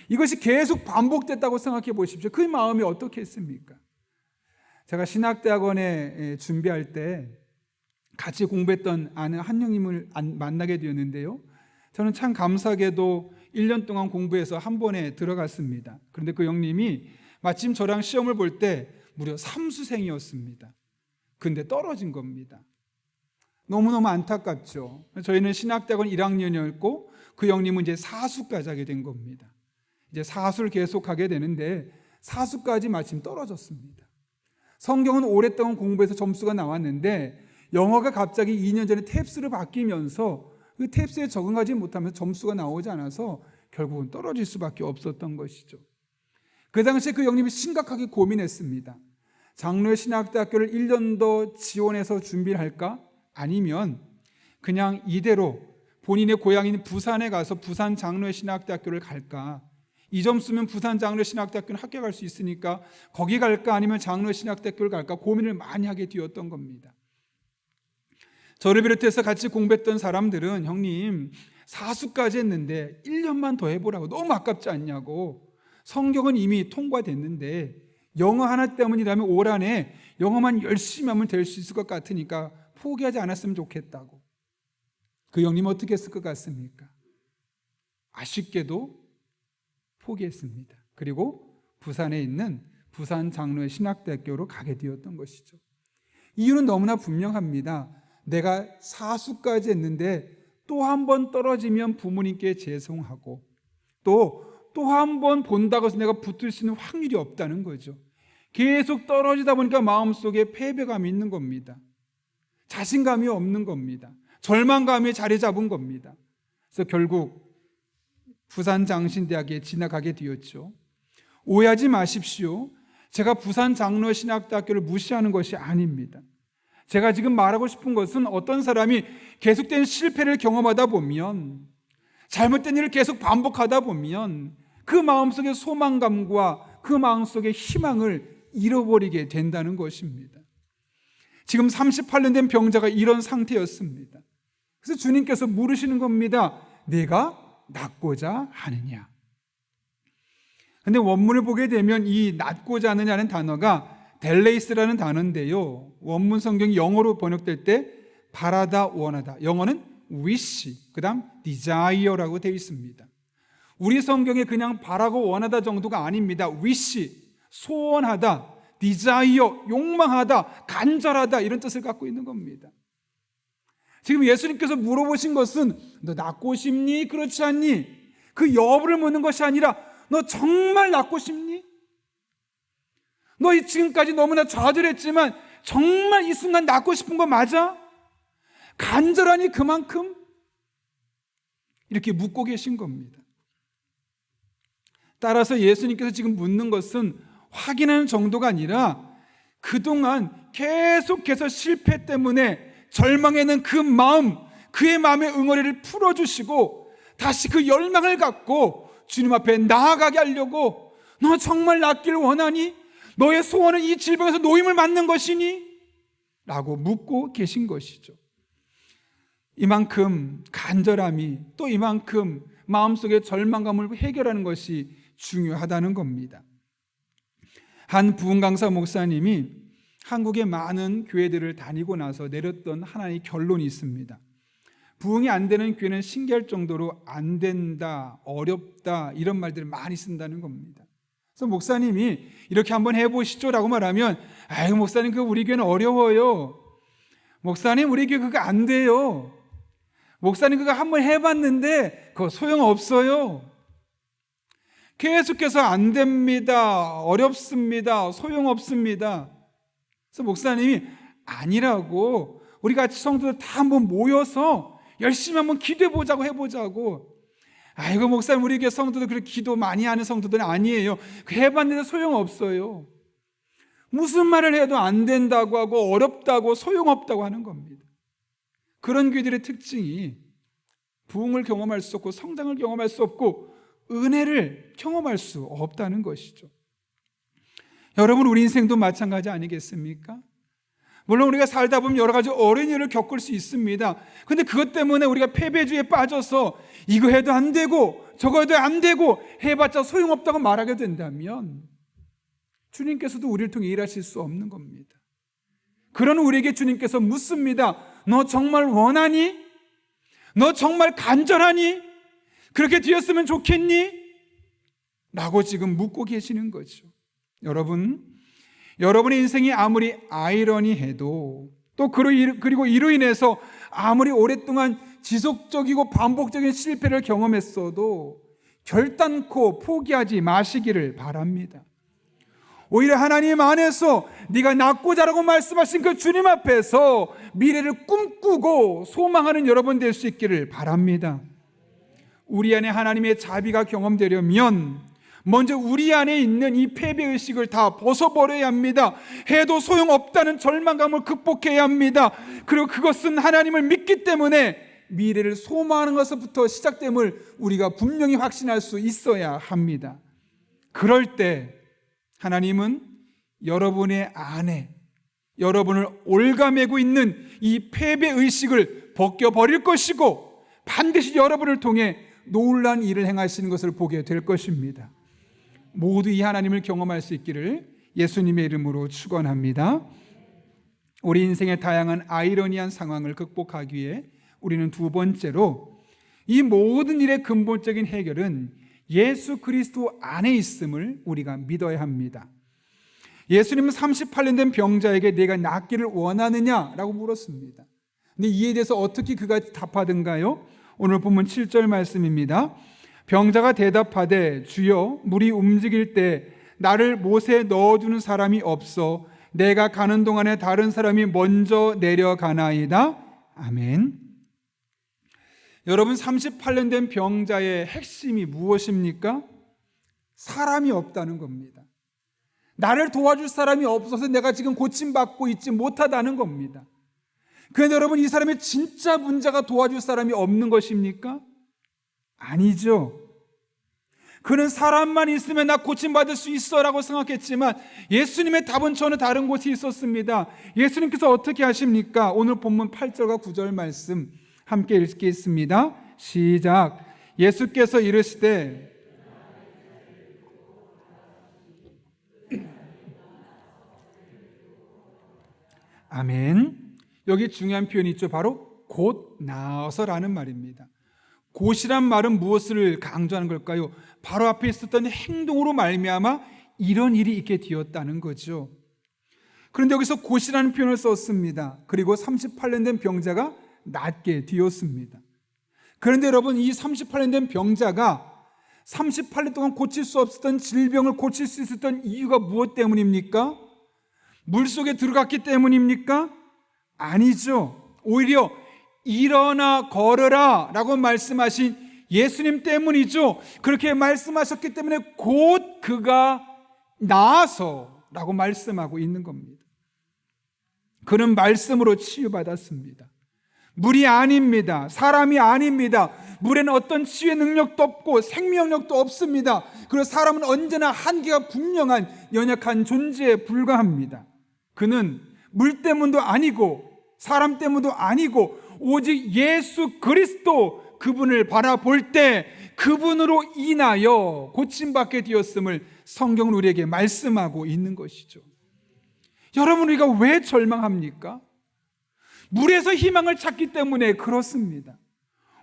이것이 계속 반복됐다고 생각해 보십시오. 그 마음이 어떻게 했습니까? 제가 신학대학원에 준비할 때 같이 공부했던 아는 한 형님을 만나게 되었는데요. 저는 참 감사하게도 1년 동안 공부해서 한 번에 들어갔습니다. 그런데 그 형님이 마침 저랑 시험을 볼 때 무려 삼수생이었습니다. 근데 떨어진 겁니다. 너무너무 안타깝죠. 저희는 신학대학원 1학년이었고 그 형님은 이제 사수까지 하게 된 겁니다. 이제 사수를 계속하게 되는데 사수까지 마침 떨어졌습니다. 성경은 오랫동안 공부해서 점수가 나왔는데 영어가 갑자기 2년 전에 탭스로 바뀌면서 그 탭스에 적응하지 못하면서 점수가 나오지 않아서 결국은 떨어질 수밖에 없었던 것이죠. 그 당시에 그 형님이 심각하게 고민했습니다. 장로의 신학대학교를 1년 더 지원해서 준비를 할까? 아니면 그냥 이대로 본인의 고향인 부산에 가서 부산 장로의 신학대학교를 갈까? 이 점수면 부산 장로의 신학대학교는 합격할 수 있으니까 거기 갈까? 아니면 장로의 신학대학교를 갈까? 고민을 많이 하게 되었던 겁니다. 저를 비롯해서 같이 공부했던 사람들은 형님 사수까지 했는데 1년만 더 해보라고, 너무 아깝지 않냐고, 성경은 이미 통과됐는데 영어 하나 때문이라면 올 한해 영어만 열심히 하면 될 수 있을 것 같으니까 포기하지 않았으면 좋겠다고. 그 형님 어떻게 했을 것 같습니까? 아쉽게도 포기했습니다. 그리고 부산에 있는 부산 장로의 신학대학교로 가게 되었던 것이죠. 이유는 너무나 분명합니다. 내가 사수까지 했는데 또 한 번 떨어지면 부모님께 죄송하고 또 한 번 본다고 해서 내가 붙을 수 있는 확률이 없다는 거죠. 계속 떨어지다 보니까 마음속에 패배감이 있는 겁니다. 자신감이 없는 겁니다. 절망감이 자리 잡은 겁니다. 그래서 결국 부산장신대학에 진학하게 되었죠. 오해하지 마십시오. 제가 부산장로신학대학교를 무시하는 것이 아닙니다. 제가 지금 말하고 싶은 것은 어떤 사람이 계속된 실패를 경험하다 보면, 잘못된 일을 계속 반복하다 보면 그 마음속의 소망감과 그 마음속의 희망을 잃어버리게 된다는 것입니다. 지금 38년 된 병자가 이런 상태였습니다. 그래서 주님께서 물으시는 겁니다. 내가 낫고자 하느냐? 근데 원문을 보게 되면 이 낫고자 하느냐는 단어가 델레이스라는 단어인데요, 원문 성경이 영어로 번역될 때 바라다, 원하다, 영어는 wish, 그 다음 desire라고 되어 있습니다. 우리 성경에 그냥 바라고 원하다 정도가 아닙니다. wish, 소원하다, desire, 욕망하다, 간절하다, 이런 뜻을 갖고 있는 겁니다. 지금 예수님께서 물어보신 것은 너 낫고 싶니? 그렇지 않니? 그 여부를 묻는 것이 아니라 너 정말 낫고 싶니? 너 지금까지 너무나 좌절했지만 정말 이 순간 낫고 싶은 거 맞아? 간절하니 그만큼? 이렇게 묻고 계신 겁니다. 따라서 예수님께서 지금 묻는 것은 확인하는 정도가 아니라 그동안 계속해서 실패 때문에 절망에는 그 마음, 그의 마음의 응어리를 풀어주시고 다시 그 열망을 갖고 주님 앞에 나아가게 하려고, 너 정말 낫기를 원하니? 너의 소원은 이 질병에서 노임을 맞는 것이니? 라고 묻고 계신 것이죠. 이만큼 간절함이, 또 이만큼 마음속의 절망감을 해결하는 것이 중요하다는 겁니다. 한 부흥 강사 목사님이 한국의 많은 교회들을 다니고 나서 내렸던 하나의 결론이 있습니다. 부흥이 안 되는 교회는 신기할 정도로 안 된다, 어렵다, 이런 말들을 많이 쓴다는 겁니다. 그래서 목사님이 이렇게 한번 해보시죠 라고 말하면, 아이고 목사님 그 우리 교회는 어려워요. 목사님 우리 교회 그거 안 돼요. 목사님 그거 한번 해봤는데 그거 소용없어요. 계속해서 안 됩니다, 어렵습니다, 소용없습니다. 그래서 목사님이 아니라고, 우리 같이 성도들 다 한번 모여서 열심히 한번 기도해보자고, 해보자고. 아이고 목사님 우리 교회 성도들 그렇게 기도 많이 하는 성도들은 아니에요. 해봤는데 소용없어요. 무슨 말을 해도 안 된다고 하고 어렵다고 소용없다고 하는 겁니다. 그런 교회들의 특징이 부흥을 경험할 수 없고 성장을 경험할 수 없고 은혜를 경험할 수 없다는 것이죠. 여러분 우리 인생도 마찬가지 아니겠습니까? 물론 우리가 살다 보면 여러 가지 어려운 일을 겪을 수 있습니다. 그런데 그것 때문에 우리가 패배주의에 빠져서 이거 해도 안 되고 저거 해도 안 되고 해봤자 소용없다고 말하게 된다면 주님께서도 우리를 통해 일하실 수 없는 겁니다. 그런 우리에게 주님께서 묻습니다. 너 정말 원하니? 너 정말 간절하니? 그렇게 되었으면 좋겠니? 라고 지금 묻고 계시는 거죠. 여러분의 인생이 아무리 아이러니해도 또 그리고 이로 인해서 아무리 오랫동안 지속적이고 반복적인 실패를 경험했어도 결단코 포기하지 마시기를 바랍니다. 오히려 하나님 안에서 네가 낫고자 하라고 말씀하신 그 주님 앞에서 미래를 꿈꾸고 소망하는 여러분 될 수 있기를 바랍니다. 우리 안에 하나님의 자비가 경험되려면 먼저 우리 안에 있는 이 패배의식을 다 벗어버려야 합니다. 해도 소용없다는 절망감을 극복해야 합니다. 그리고 그것은 하나님을 믿기 때문에 미래를 소망하는 것부터 시작됨을 우리가 분명히 확신할 수 있어야 합니다. 그럴 때 하나님은 여러분의 안에 여러분을 올가매고 있는 이 패배의식을 벗겨버릴 것이고 반드시 여러분을 통해 놀라운 일을 행하시는 것을 보게 될 것입니다. 모두 이 하나님을 경험할 수 있기를 예수님의 이름으로 축원합니다. 우리 인생의 다양한 아이러니한 상황을 극복하기 위해 우리는 두 번째로 이 모든 일의 근본적인 해결은 예수 그리스도 안에 있음을 우리가 믿어야 합니다. 예수님은 38년 된 병자에게 내가 낫기를 원하느냐라고 물었습니다. 근데 이에 대해서 어떻게 그가 답하던가요? 오늘 본문 7절 말씀입니다. 병자가 대답하되 주여 물이 움직일 때 나를 못에 넣어주는 사람이 없어 내가 가는 동안에 다른 사람이 먼저 내려가나이다. 아멘. 여러분, 38년 된 병자의 핵심이 무엇입니까? 사람이 없다는 겁니다. 나를 도와줄 사람이 없어서 내가 지금 고침받고 있지 못하다는 겁니다. 그런데 여러분, 이 사람의 진짜 문제가 도와줄 사람이 없는 것입니까? 아니죠. 그는 사람만 있으면 나 고침받을 수 있어 라고 생각했지만 예수님의 답은 전혀 다른 곳에 있었습니다. 예수님께서 어떻게 하십니까? 오늘 본문 8절과 9절 말씀 함께 읽겠습니다. 시작. 예수께서 이르시되 아멘. 여기 중요한 표현이 있죠. 바로 곧 나아서라는 말입니다. 곧이란 말은 무엇을 강조하는 걸까요? 바로 앞에 있었던 행동으로 말미암아 이런 일이 있게 되었다는 거죠. 그런데 여기서 곧이라는 표현을 썼습니다. 그리고 38년 된 병자가 낫게 되었습니다. 그런데 여러분, 이 38년 된 병자가 38년 동안 고칠 수 없었던 질병을 고칠 수 있었던 이유가 무엇 때문입니까? 물속에 들어갔기 때문입니까? 아니죠. 오히려 일어나 걸으라 라고 말씀하신 예수님 때문이죠. 그렇게 말씀하셨기 때문에 곧 그가 나아서 라고 말씀하고 있는 겁니다. 그는 말씀으로 치유받았습니다. 물이 아닙니다. 사람이 아닙니다. 물에는 어떤 치유의 능력도 없고 생명력도 없습니다. 그리고 사람은 언제나 한계가 분명한 연약한 존재에 불과합니다. 그는 물 때문도 아니고 사람 때문도 아니고 오직 예수 그리스도 그분을 바라볼 때 그분으로 인하여 고침받게 되었음을 성경은 우리에게 말씀하고 있는 것이죠. 여러분, 우리가 왜 절망합니까? 물에서 희망을 찾기 때문에 그렇습니다.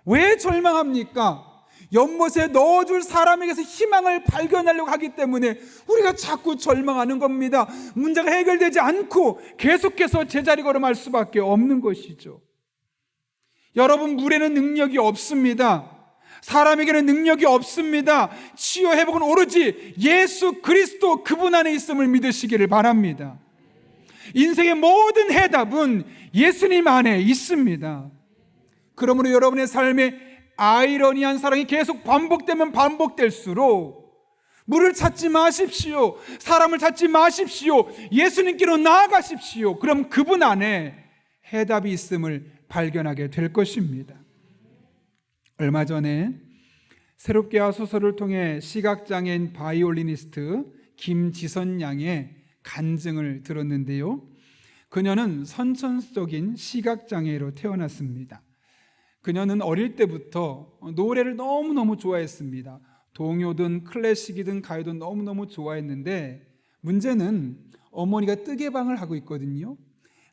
왜 절망합니까? 연못에 넣어줄 사람에게서 희망을 발견하려고 하기 때문에 우리가 자꾸 절망하는 겁니다. 문제가 해결되지 않고 계속해서 제자리 걸음할 수밖에 없는 것이죠. 여러분, 물에는 능력이 없습니다. 사람에게는 능력이 없습니다. 치유 회복은 오로지 예수 그리스도 그분 안에 있음을 믿으시기를 바랍니다. 인생의 모든 해답은 예수님 안에 있습니다. 그러므로 여러분의 삶에 아이러니한 사랑이 계속 반복되면 반복될수록 물을 찾지 마십시오. 사람을 찾지 마십시오. 예수님께로 나아가십시오. 그럼 그분 안에 해답이 있음을 발견하게 될 것입니다. 얼마 전에 새롭게 소설을 통해 시각장애인 바이올리니스트 김지선 양의 간증을 들었는데요. 그녀는 선천적인 시각장애로 태어났습니다. 그녀는 어릴 때부터 노래를 너무너무 좋아했습니다. 동요든 클래식이든 가요든 너무너무 좋아했는데 문제는 어머니가 뜨개방을 하고 있거든요.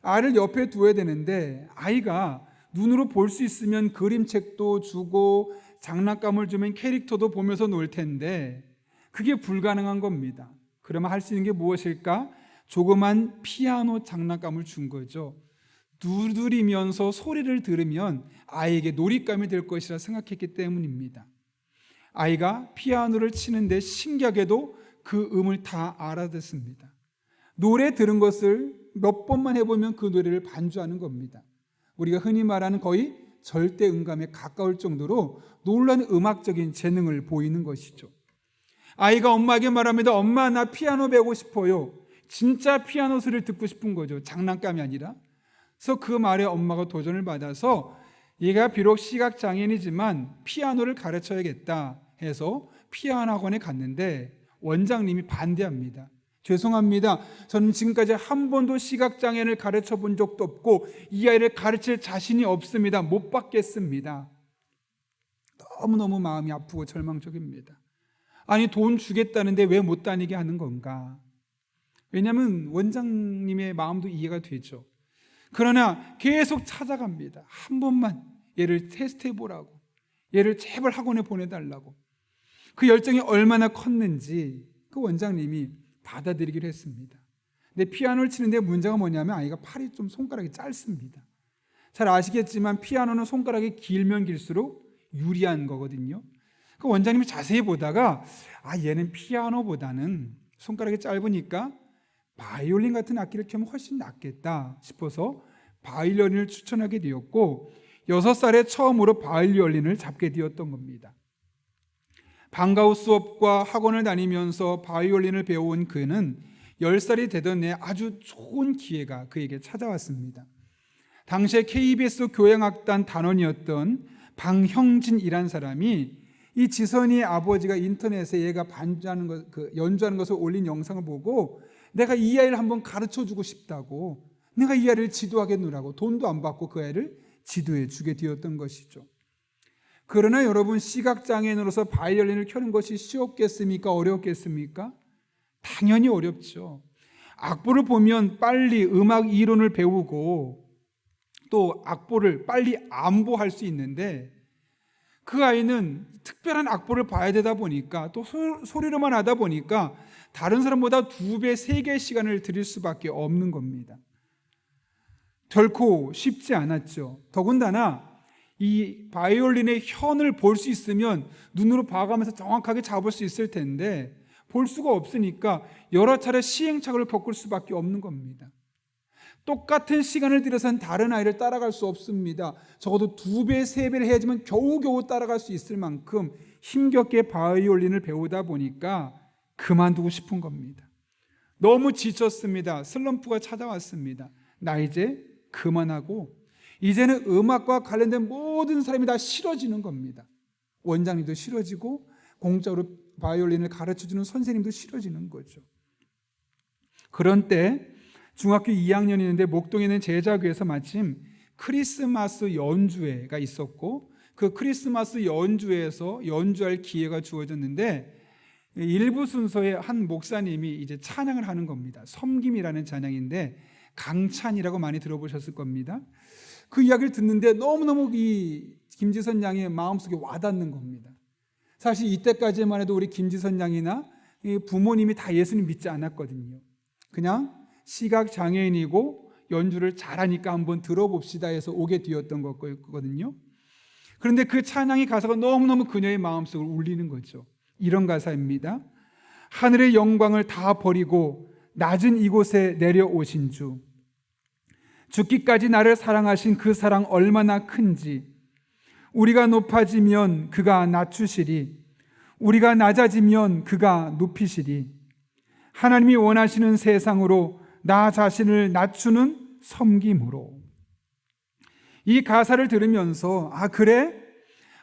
아이를 옆에 두어야 되는데 아이가 눈으로 볼 수 있으면 그림책도 주고 장난감을 주면 캐릭터도 보면서 놀 텐데 그게 불가능한 겁니다. 그러면 할 수 있는 게 무엇일까? 조그만 피아노 장난감을 준 거죠. 두드리면서 소리를 들으면 아이에게 놀잇감이 될 것이라 생각했기 때문입니다. 아이가 피아노를 치는데 신기하게도 그 음을 다 알아듣습니다. 노래 들은 것을 몇 번만 해보면 그 노래를 반주하는 겁니다. 우리가 흔히 말하는 거의 절대 음감에 가까울 정도로 놀라운 음악적인 재능을 보이는 것이죠. 아이가 엄마에게 말합니다. 엄마, 나 피아노 배우고 싶어요. 진짜 피아노 소리를 듣고 싶은 거죠. 장난감이 아니라. 그래서 그 말에 엄마가 도전을 받아서 얘가 비록 시각장애인이지만 피아노를 가르쳐야겠다 해서 피아노 학원에 갔는데 원장님이 반대합니다. 죄송합니다. 저는 지금까지 한 번도 시각장애인을 가르쳐 본 적도 없고 이 아이를 가르칠 자신이 없습니다. 못 받겠습니다. 너무너무 마음이 아프고 절망적입니다. 아니, 돈 주겠다는데 왜 못 다니게 하는 건가? 왜냐하면 원장님의 마음도 이해가 되죠. 그러나 계속 찾아갑니다. 한 번만 얘를 테스트해 보라고, 얘를 제발 학원에 보내달라고. 그 열정이 얼마나 컸는지 그 원장님이 받아들이기로 했습니다. 근데 피아노를 치는데 문제가 뭐냐면 아이가 팔이 좀 손가락이 짧습니다. 잘 아시겠지만 피아노는 손가락이 길면 길수록 유리한 거거든요. 그 원장님이 자세히 보다가 얘는 피아노보다는 손가락이 짧으니까 바이올린 같은 악기를 켜면 훨씬 낫겠다 싶어서 바이올린을 추천하게 되었고 6살에 처음으로 바이올린을 잡게 되었던 겁니다. 방과후 수업과 학원을 다니면서 바이올린을 배워온 그는 10살이 되던 해 아주 좋은 기회가 그에게 찾아왔습니다. 당시에 KBS 교향악단 단원이었던 방형진이란 사람이 이 지선이의 아버지가 인터넷에 얘가 연주하는 것을 올린 영상을 보고 내가 이 아이를 한번 가르쳐주고 싶다고, 내가 이 아이를 지도하겠노라고 돈도 안 받고 그 아이를 지도해 주게 되었던 것이죠. 그러나 여러분, 시각장애인으로서 바이올린을 켜는 것이 쉬웠겠습니까? 어렵겠습니까? 당연히 어렵죠. 악보를 보면 빨리 음악 이론을 배우고 또 악보를 빨리 암보할 수 있는데 그 아이는 특별한 악보를 봐야 되다 보니까 또 소리로만 하다 보니까 다른 사람보다 2배, 3배의 시간을 들일 수밖에 없는 겁니다. 결코 쉽지 않았죠. 더군다나 이 바이올린의 현을 볼 수 있으면 눈으로 봐가면서 정확하게 잡을 수 있을 텐데 볼 수가 없으니까 여러 차례 시행착오를 겪을 수밖에 없는 겁니다. 똑같은 시간을 들여서는 다른 아이를 따라갈 수 없습니다. 적어도 2배, 3배를 해야지만 겨우겨우 따라갈 수 있을 만큼 힘겹게 바이올린을 배우다 보니까 그만두고 싶은 겁니다. 너무 지쳤습니다. 슬럼프가 찾아왔습니다. 나 이제 그만하고 이제는 음악과 관련된 모든 사람이 다 싫어지는 겁니다. 원장님도 싫어지고 공짜로 바이올린을 가르쳐주는 선생님도 싫어지는 거죠. 그런 때 중학교 2학년이었는데 목동에 있는 제자교에서 마침 크리스마스 연주회가 있었고 그 크리스마스 연주회에서 연주할 기회가 주어졌는데 일부 순서에 한 목사님이 이제 찬양을 하는 겁니다. 섬김이라는 찬양인데 강찬이라고 많이 들어보셨을 겁니다. 그 이야기를 듣는데 너무너무 이 김지선 양의 마음속에 와닿는 겁니다. 사실 이때까지만 해도 우리 김지선 양이나 부모님이 다 예수님 믿지 않았거든요. 그냥 시각장애인이고 연주를 잘하니까 한번 들어봅시다 해서 오게 되었던 거거든요. 그런데 그 찬양의 가사가 너무너무 그녀의 마음속을 울리는 거죠. 이런 가사입니다. 하늘의 영광을 다 버리고 낮은 이곳에 내려오신 주, 죽기까지 나를 사랑하신 그 사랑 얼마나 큰지, 우리가 높아지면 그가 낮추시리, 우리가 낮아지면 그가 높이시리, 하나님이 원하시는 세상으로 나 자신을 낮추는 섬김으로. 이 가사를 들으면서 그래?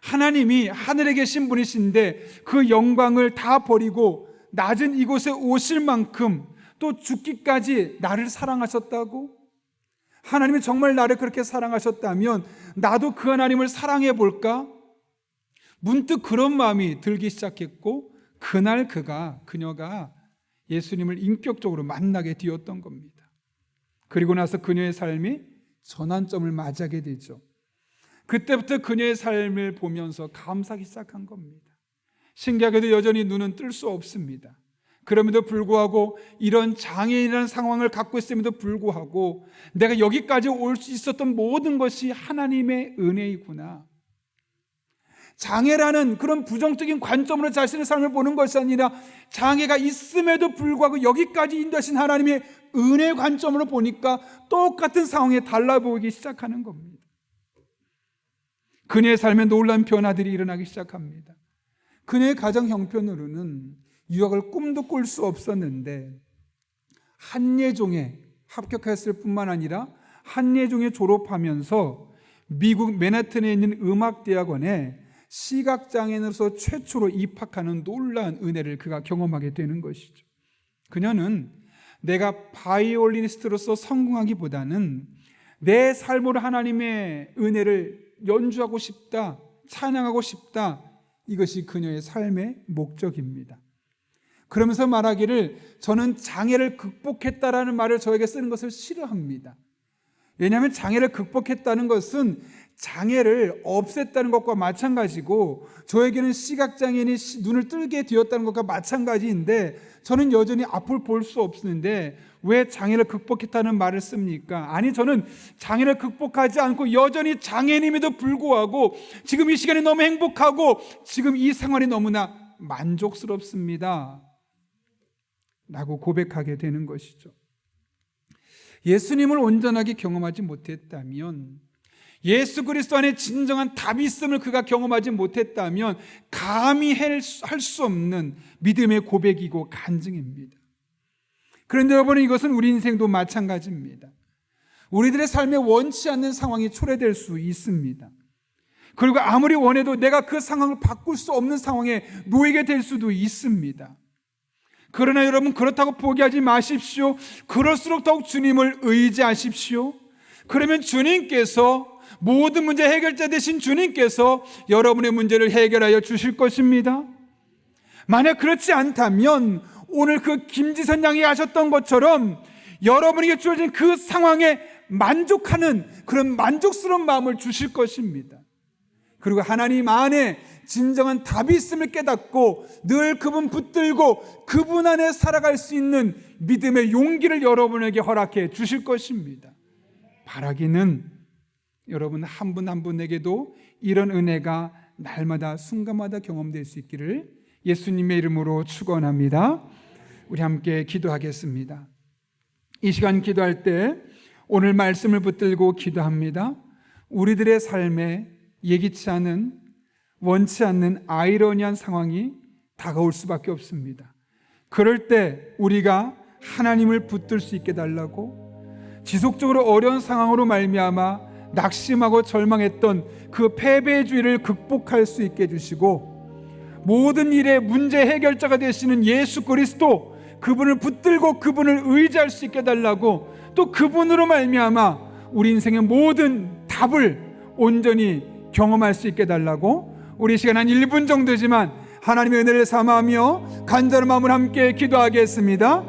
하나님이 하늘에 계신 분이신데 그 영광을 다 버리고 낮은 이곳에 오실 만큼 또 죽기까지 나를 사랑하셨다고? 하나님이 정말 나를 그렇게 사랑하셨다면 나도 그 하나님을 사랑해 볼까? 문득 그런 마음이 들기 시작했고 그날 그녀가 예수님을 인격적으로 만나게 되었던 겁니다. 그리고 나서 그녀의 삶이 전환점을 맞이하게 되죠. 그때부터 그녀의 삶을 보면서 감사하기 시작한 겁니다. 신기하게도 여전히 눈은 뜰 수 없습니다. 그럼에도 불구하고 이런 장애인이라는 상황을 갖고 있음에도 불구하고 내가 여기까지 올 수 있었던 모든 것이 하나님의 은혜이구나. 장애라는 그런 부정적인 관점으로 자신의 삶을 보는 것이 아니라 장애가 있음에도 불구하고 여기까지 인도하신 하나님의 은혜 관점으로 보니까 똑같은 상황에 달라 보이기 시작하는 겁니다. 그녀의 삶에 놀라운 변화들이 일어나기 시작합니다. 그녀의 가정 형편으로는 유학을 꿈도 꿀 수 없었는데 한예종에 합격했을 뿐만 아니라 한예종에 졸업하면서 미국 맨하튼에 있는 음악대학원에 시각장애인으로서 최초로 입학하는 놀라운 은혜를 그가 경험하게 되는 것이죠. 그녀는 내가 바이올리니스트로서 성공하기보다는 내 삶으로 하나님의 은혜를 연주하고 싶다, 찬양하고 싶다, 이것이 그녀의 삶의 목적입니다. 그러면서 말하기를 저는 장애를 극복했다라는 말을 저에게 쓰는 것을 싫어합니다. 왜냐하면 장애를 극복했다는 것은 장애를 없앴다는 것과 마찬가지고 저에게는 시각장애인이 눈을 뜨게 되었다는 것과 마찬가지인데 저는 여전히 앞을 볼 수 없는데 왜 장애를 극복했다는 말을 씁니까? 아니, 저는 장애를 극복하지 않고 여전히 장애인임에도 불구하고 지금 이 시간이 너무 행복하고 지금 이 상황이 너무나 만족스럽습니다 라고 고백하게 되는 것이죠. 예수님을 온전하게 경험하지 못했다면, 예수 그리스도 안에 진정한 답이 있음을 그가 경험하지 못했다면 감히 할 수 없는 믿음의 고백이고 간증입니다. 그런데 여러분, 이것은 우리 인생도 마찬가지입니다. 우리들의 삶에 원치 않는 상황이 초래될 수 있습니다. 그리고 아무리 원해도 내가 그 상황을 바꿀 수 없는 상황에 놓이게 될 수도 있습니다. 그러나 여러분, 그렇다고 포기하지 마십시오. 그럴수록 더욱 주님을 의지하십시오. 그러면 주님께서, 모든 문제 해결자 되신 주님께서 여러분의 문제를 해결하여 주실 것입니다. 만약 그렇지 않다면 오늘 그 김지선 양이 하셨던 것처럼 여러분에게 주어진 그 상황에 만족하는 그런 만족스러운 마음을 주실 것입니다. 그리고 하나님 안에 진정한 답이 있음을 깨닫고 늘 그분 붙들고 그분 안에 살아갈 수 있는 믿음의 용기를 여러분에게 허락해 주실 것입니다. 바라기는 여러분 한 분 한 분에게도 이런 은혜가 날마다 순간마다 경험될 수 있기를 예수님의 이름으로 축원합니다. 우리 함께 기도하겠습니다. 이 시간 기도할 때 오늘 말씀을 붙들고 기도합니다. 우리들의 삶에 예기치 않은, 원치 않는 아이러니한 상황이 다가올 수밖에 없습니다. 그럴 때 우리가 하나님을 붙들 수 있게 달라고, 지속적으로 어려운 상황으로 말미암아 낙심하고 절망했던 그 패배주의를 극복할 수 있게 해주시고, 모든 일의 문제 해결자가 되시는 예수 그리스도, 그분을 붙들고 그분을 의지할 수 있게 달라고, 또 그분으로 말미암아 우리 인생의 모든 답을 온전히 경험할 수 있게 달라고, 우리 시간 한 1분 정도지만 하나님의 은혜를 삼아하며 간절한 마음을 함께 기도하겠습니다.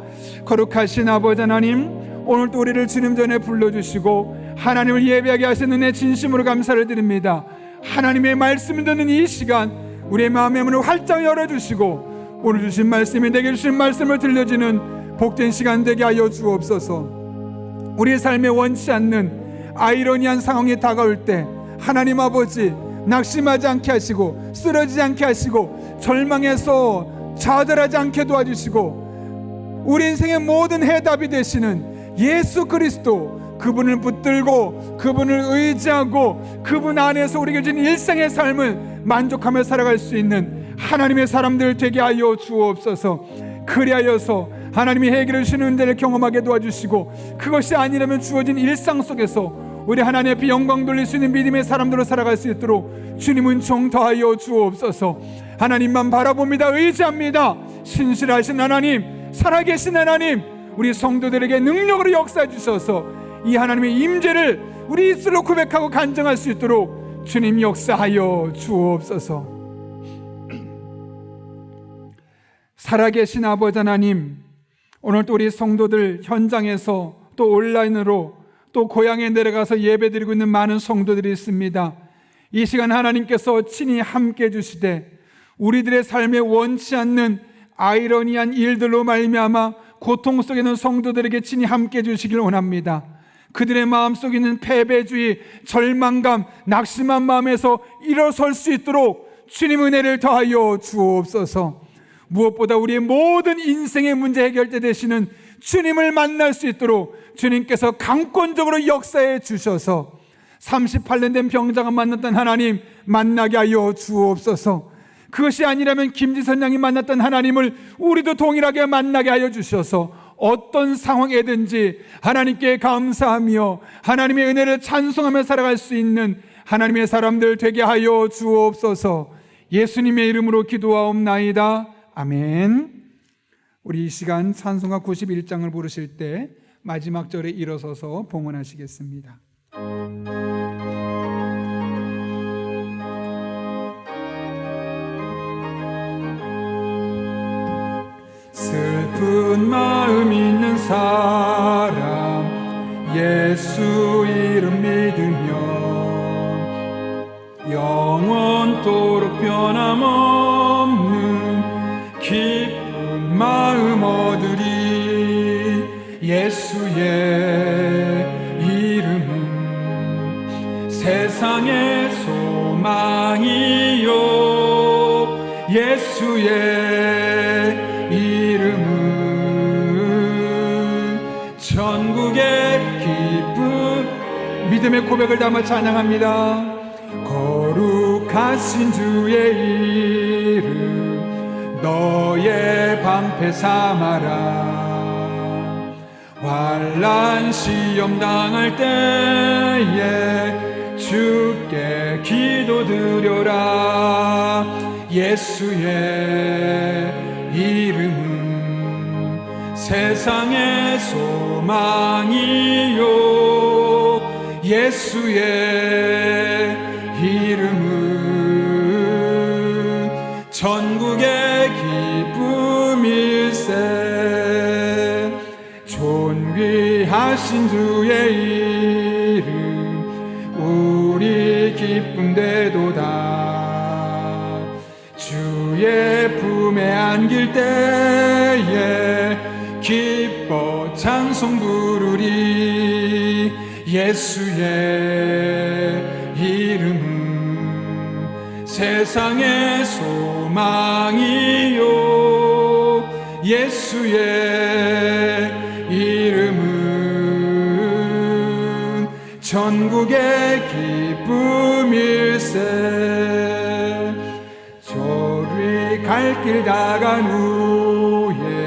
거룩하신 아버지 하나님, 오늘도 우리를 주님 전에 불러주시고 하나님을 예배하게 하신 은혜 진심으로 감사를 드립니다. 하나님의 말씀을 듣는 이 시간 우리의 마음의 문을 활짝 열어주시고 오늘 주신 말씀이 내게 주신 말씀을 들려주는 복된 시간 되게 하여 주옵소서. 우리의 삶에 원치 않는 아이러니한 상황이 다가올 때 하나님 아버지, 낙심하지 않게 하시고 쓰러지지 않게 하시고 절망해서 좌절하지 않게 도와주시고, 우리 인생의 모든 해답이 되시는 예수 그리스도, 그분을 붙들고 그분을 의지하고 그분 안에서 우리에게 주신 일상의 삶을 만족하며 살아갈 수 있는 하나님의 사람들 되게 하여 주옵소서. 그리하여서 하나님이 해결해 주시는 은혜를 경험하게 도와주시고, 그것이 아니라면 주어진 일상 속에서 우리 하나님 앞에 영광 돌릴 수 있는 믿음의 사람들로 살아갈 수 있도록 주님 은총 더하여 주옵소서. 하나님만 바라봅니다. 의지합니다. 신실하신 하나님, 살아계신 하나님, 우리 성도들에게 능력으로 역사해 주셔서 이 하나님의 임재를 우리 입술로 고백하고 간증할 수 있도록 주님 역사하여 주옵소서. 살아계신 아버지 하나님, 오늘도 우리 성도들 현장에서 또 온라인으로 또 고향에 내려가서 예배드리고 있는 많은 성도들이 있습니다. 이 시간 하나님께서 친히 함께 해주시되 우리들의 삶에 원치 않는 아이러니한 일들로 말미암아 고통 속에 있는 성도들에게 친히 함께 해주시길 원합니다. 그들의 마음속에 있는 패배주의, 절망감, 낙심한 마음에서 일어설 수 있도록 주님 은혜를 더하여 주옵소서. 무엇보다 우리의 모든 인생의 문제 해결자 되시는 주님을 만날 수 있도록 주님께서 강권적으로 역사해 주셔서 38년 된 병자가 만났던 하나님 만나게 하여 주옵소서. 그것이 아니라면 김지선 양이 만났던 하나님을 우리도 동일하게 만나게 하여 주셔서 어떤 상황에든지 하나님께 감사하며 하나님의 은혜를 찬송하며 살아갈 수 있는 하나님의 사람들 되게 하여 주옵소서. 예수님의 이름으로 기도하옵나이다. 아멘. 우리 이 시간 찬송가 91장을 부르실 때 마지막 절에 일어서서 봉헌하시겠습니다. 슬픈 마음 있는 사람 예수 이름 믿으며 영원토록 변함없는 기쁜 마음 얻으리. 예수의 이름은 세상의 소망이요, 예수의 이름은 천국의 믿음의 고백을 담아 찬양합니다. 거룩하신 주의 이름 너의 방패 삼아라. 환난 시험 당할 때에 주께 기도드려라. 예수의 이름은 세상의 소망이요 예수의 이름은 전국의 기쁨일세. 존귀하신 주의 이름 우리 기쁨 되도다. 주의 품에 안길 때에 기뻐 찬송 부르리. 예수의 이름은 세상의 소망이요 예수의 이름은 전국의 기쁨일세. 저리 갈 길 다간 후에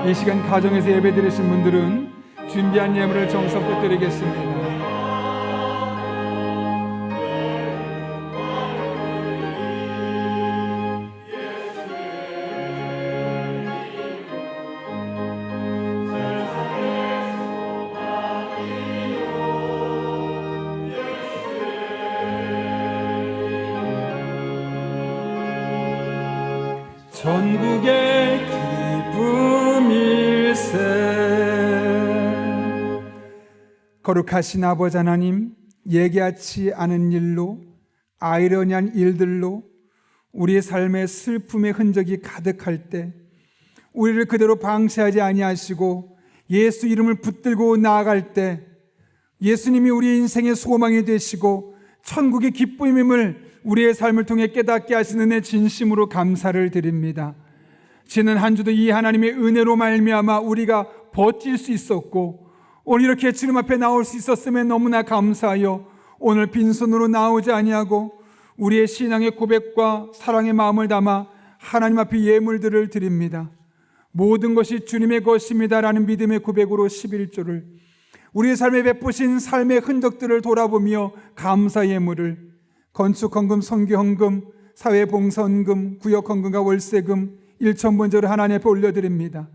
이 시간 가정에서 예배 드리신 분들은 준비한 예물을 정성껏 드리겠습니다. 전국의 기쁨일세. 거룩하신 아버지 하나님, 예기하지 않은 일로 아이러니한 일들로 우리의 삶의 슬픔의 흔적이 가득할 때 우리를 그대로 방치하지 아니하시고 예수 이름을 붙들고 나아갈 때 예수님이 우리 인생의 소망이 되시고 천국의 기쁨임을 우리의 삶을 통해 깨닫게 하시는 은혜 진심으로 감사를 드립니다. 지난 한 주도 이 하나님의 은혜로 말미암아 우리가 버틸 수 있었고 오늘 이렇게 주님 앞에 나올 수 있었음에 너무나 감사하여 오늘 빈손으로 나오지 아니하고 우리의 신앙의 고백과 사랑의 마음을 담아 하나님 앞에 예물들을 드립니다. 모든 것이 주님의 것입니다라는 믿음의 고백으로 11조를 우리의 삶에 베푸신 삶의 흔적들을 돌아보며 감사 예물을 건축헌금, 선교헌금, 사회봉사헌금, 구역헌금과 월세금, 일천번제로 하나님 앞에 올려드립니다.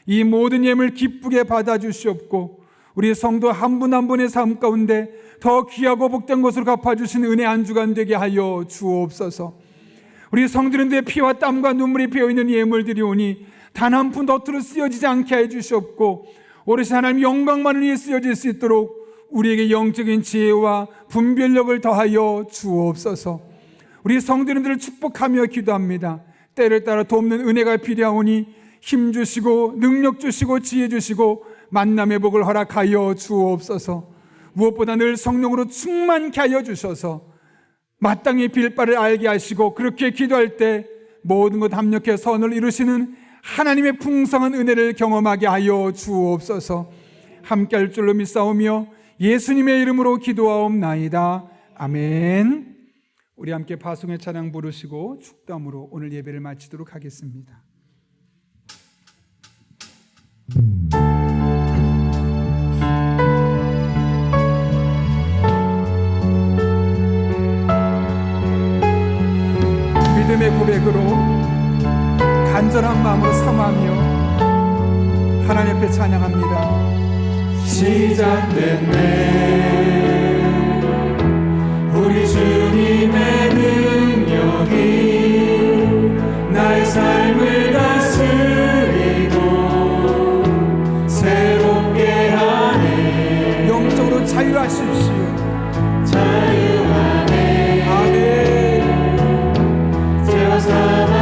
이 모든 예물 기쁘게 받아주시옵고 우리 성도 한 분 한 분의 삶 가운데 더 귀하고 복된 것으로 갚아주신 은혜 한 주간 되게 하여 주옵소서. 우리 성도들의 피와 땀과 눈물이 배어있는 예물들이 오니 단 한 푼 덧으로 쓰여지지 않게 해주시옵고 오롯이 하나님 영광만을 위해 쓰여질 수 있도록 우리에게 영적인 지혜와 분별력을 더하여 주옵소서. 우리 성도님들을 축복하며 기도합니다. 때를 따라 돕는 은혜가 필요하오니 힘 주시고 능력 주시고 지혜 주시고 만남의 복을 허락하여 주옵소서. 무엇보다 늘 성령으로 충만케 하여 주셔서 마땅히 빌 바를 알게 하시고 그렇게 기도할 때 모든 것 합력해 선을 이루시는 하나님의 풍성한 은혜를 경험하게 하여 주옵소서. 함께할 줄로 믿사오며 예수님의 이름으로 기도하옵나이다. 아멘. 우리 함께 파송의 찬양 부르시고 축담으로 오늘 예배를 마치도록 하겠습니다. 믿음의 고백으로 간절한 마음으로 사모하며 하나님 앞에 찬양합니다. 시작됐네 우리 주님의 능력이 나의 삶을 다스리고 새롭게 하네. 영적으로 자유하십시오. 자유하네. 아멘. 죄와 사망으로부터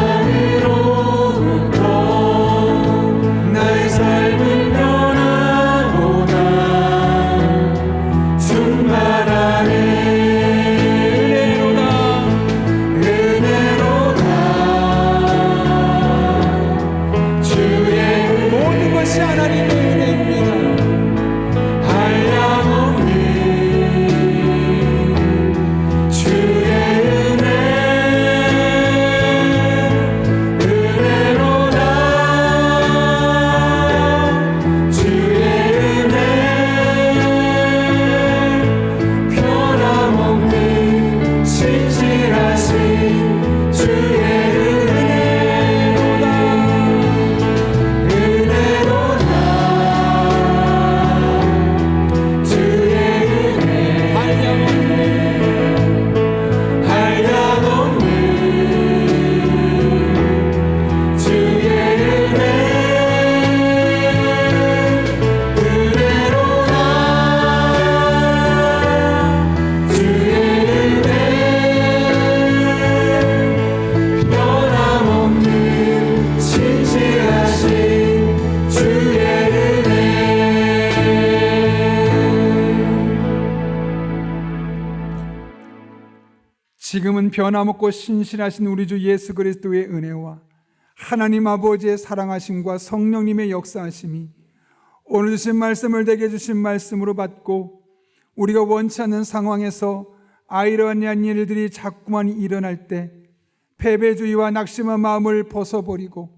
나의 삶은 변하고나 충만하네. 은혜로다 지금은 변함없고 신실하신 우리 주 예수 그리스도의 은혜와 하나님 아버지의 사랑하심과 성령님의 역사하심이 오늘 주신 말씀을 내게 주신 말씀으로 받고 우리가 원치 않는 상황에서 아이러니한 일들이 자꾸만 일어날 때 패배주의와 낙심한 마음을 벗어버리고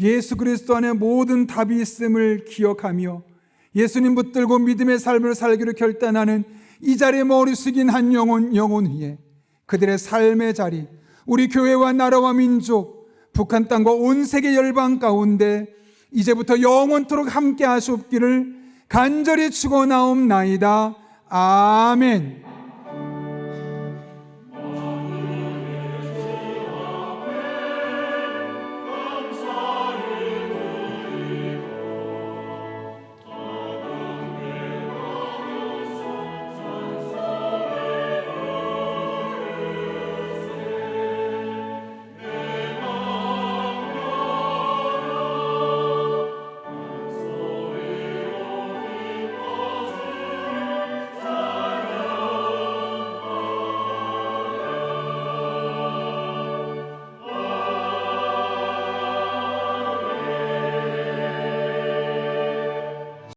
예수 그리스도 안에 모든 답이 있음을 기억하며 예수님 붙들고 믿음의 삶을 살기로 결단하는 이 자리에 머리 숙인 한 영혼 위에 그들의 삶의 자리, 우리 교회와 나라와 민족, 북한 땅과 온 세계 열방 가운데 이제부터 영원토록 함께 하시옵기를 간절히 축원하옵나이다. 아멘.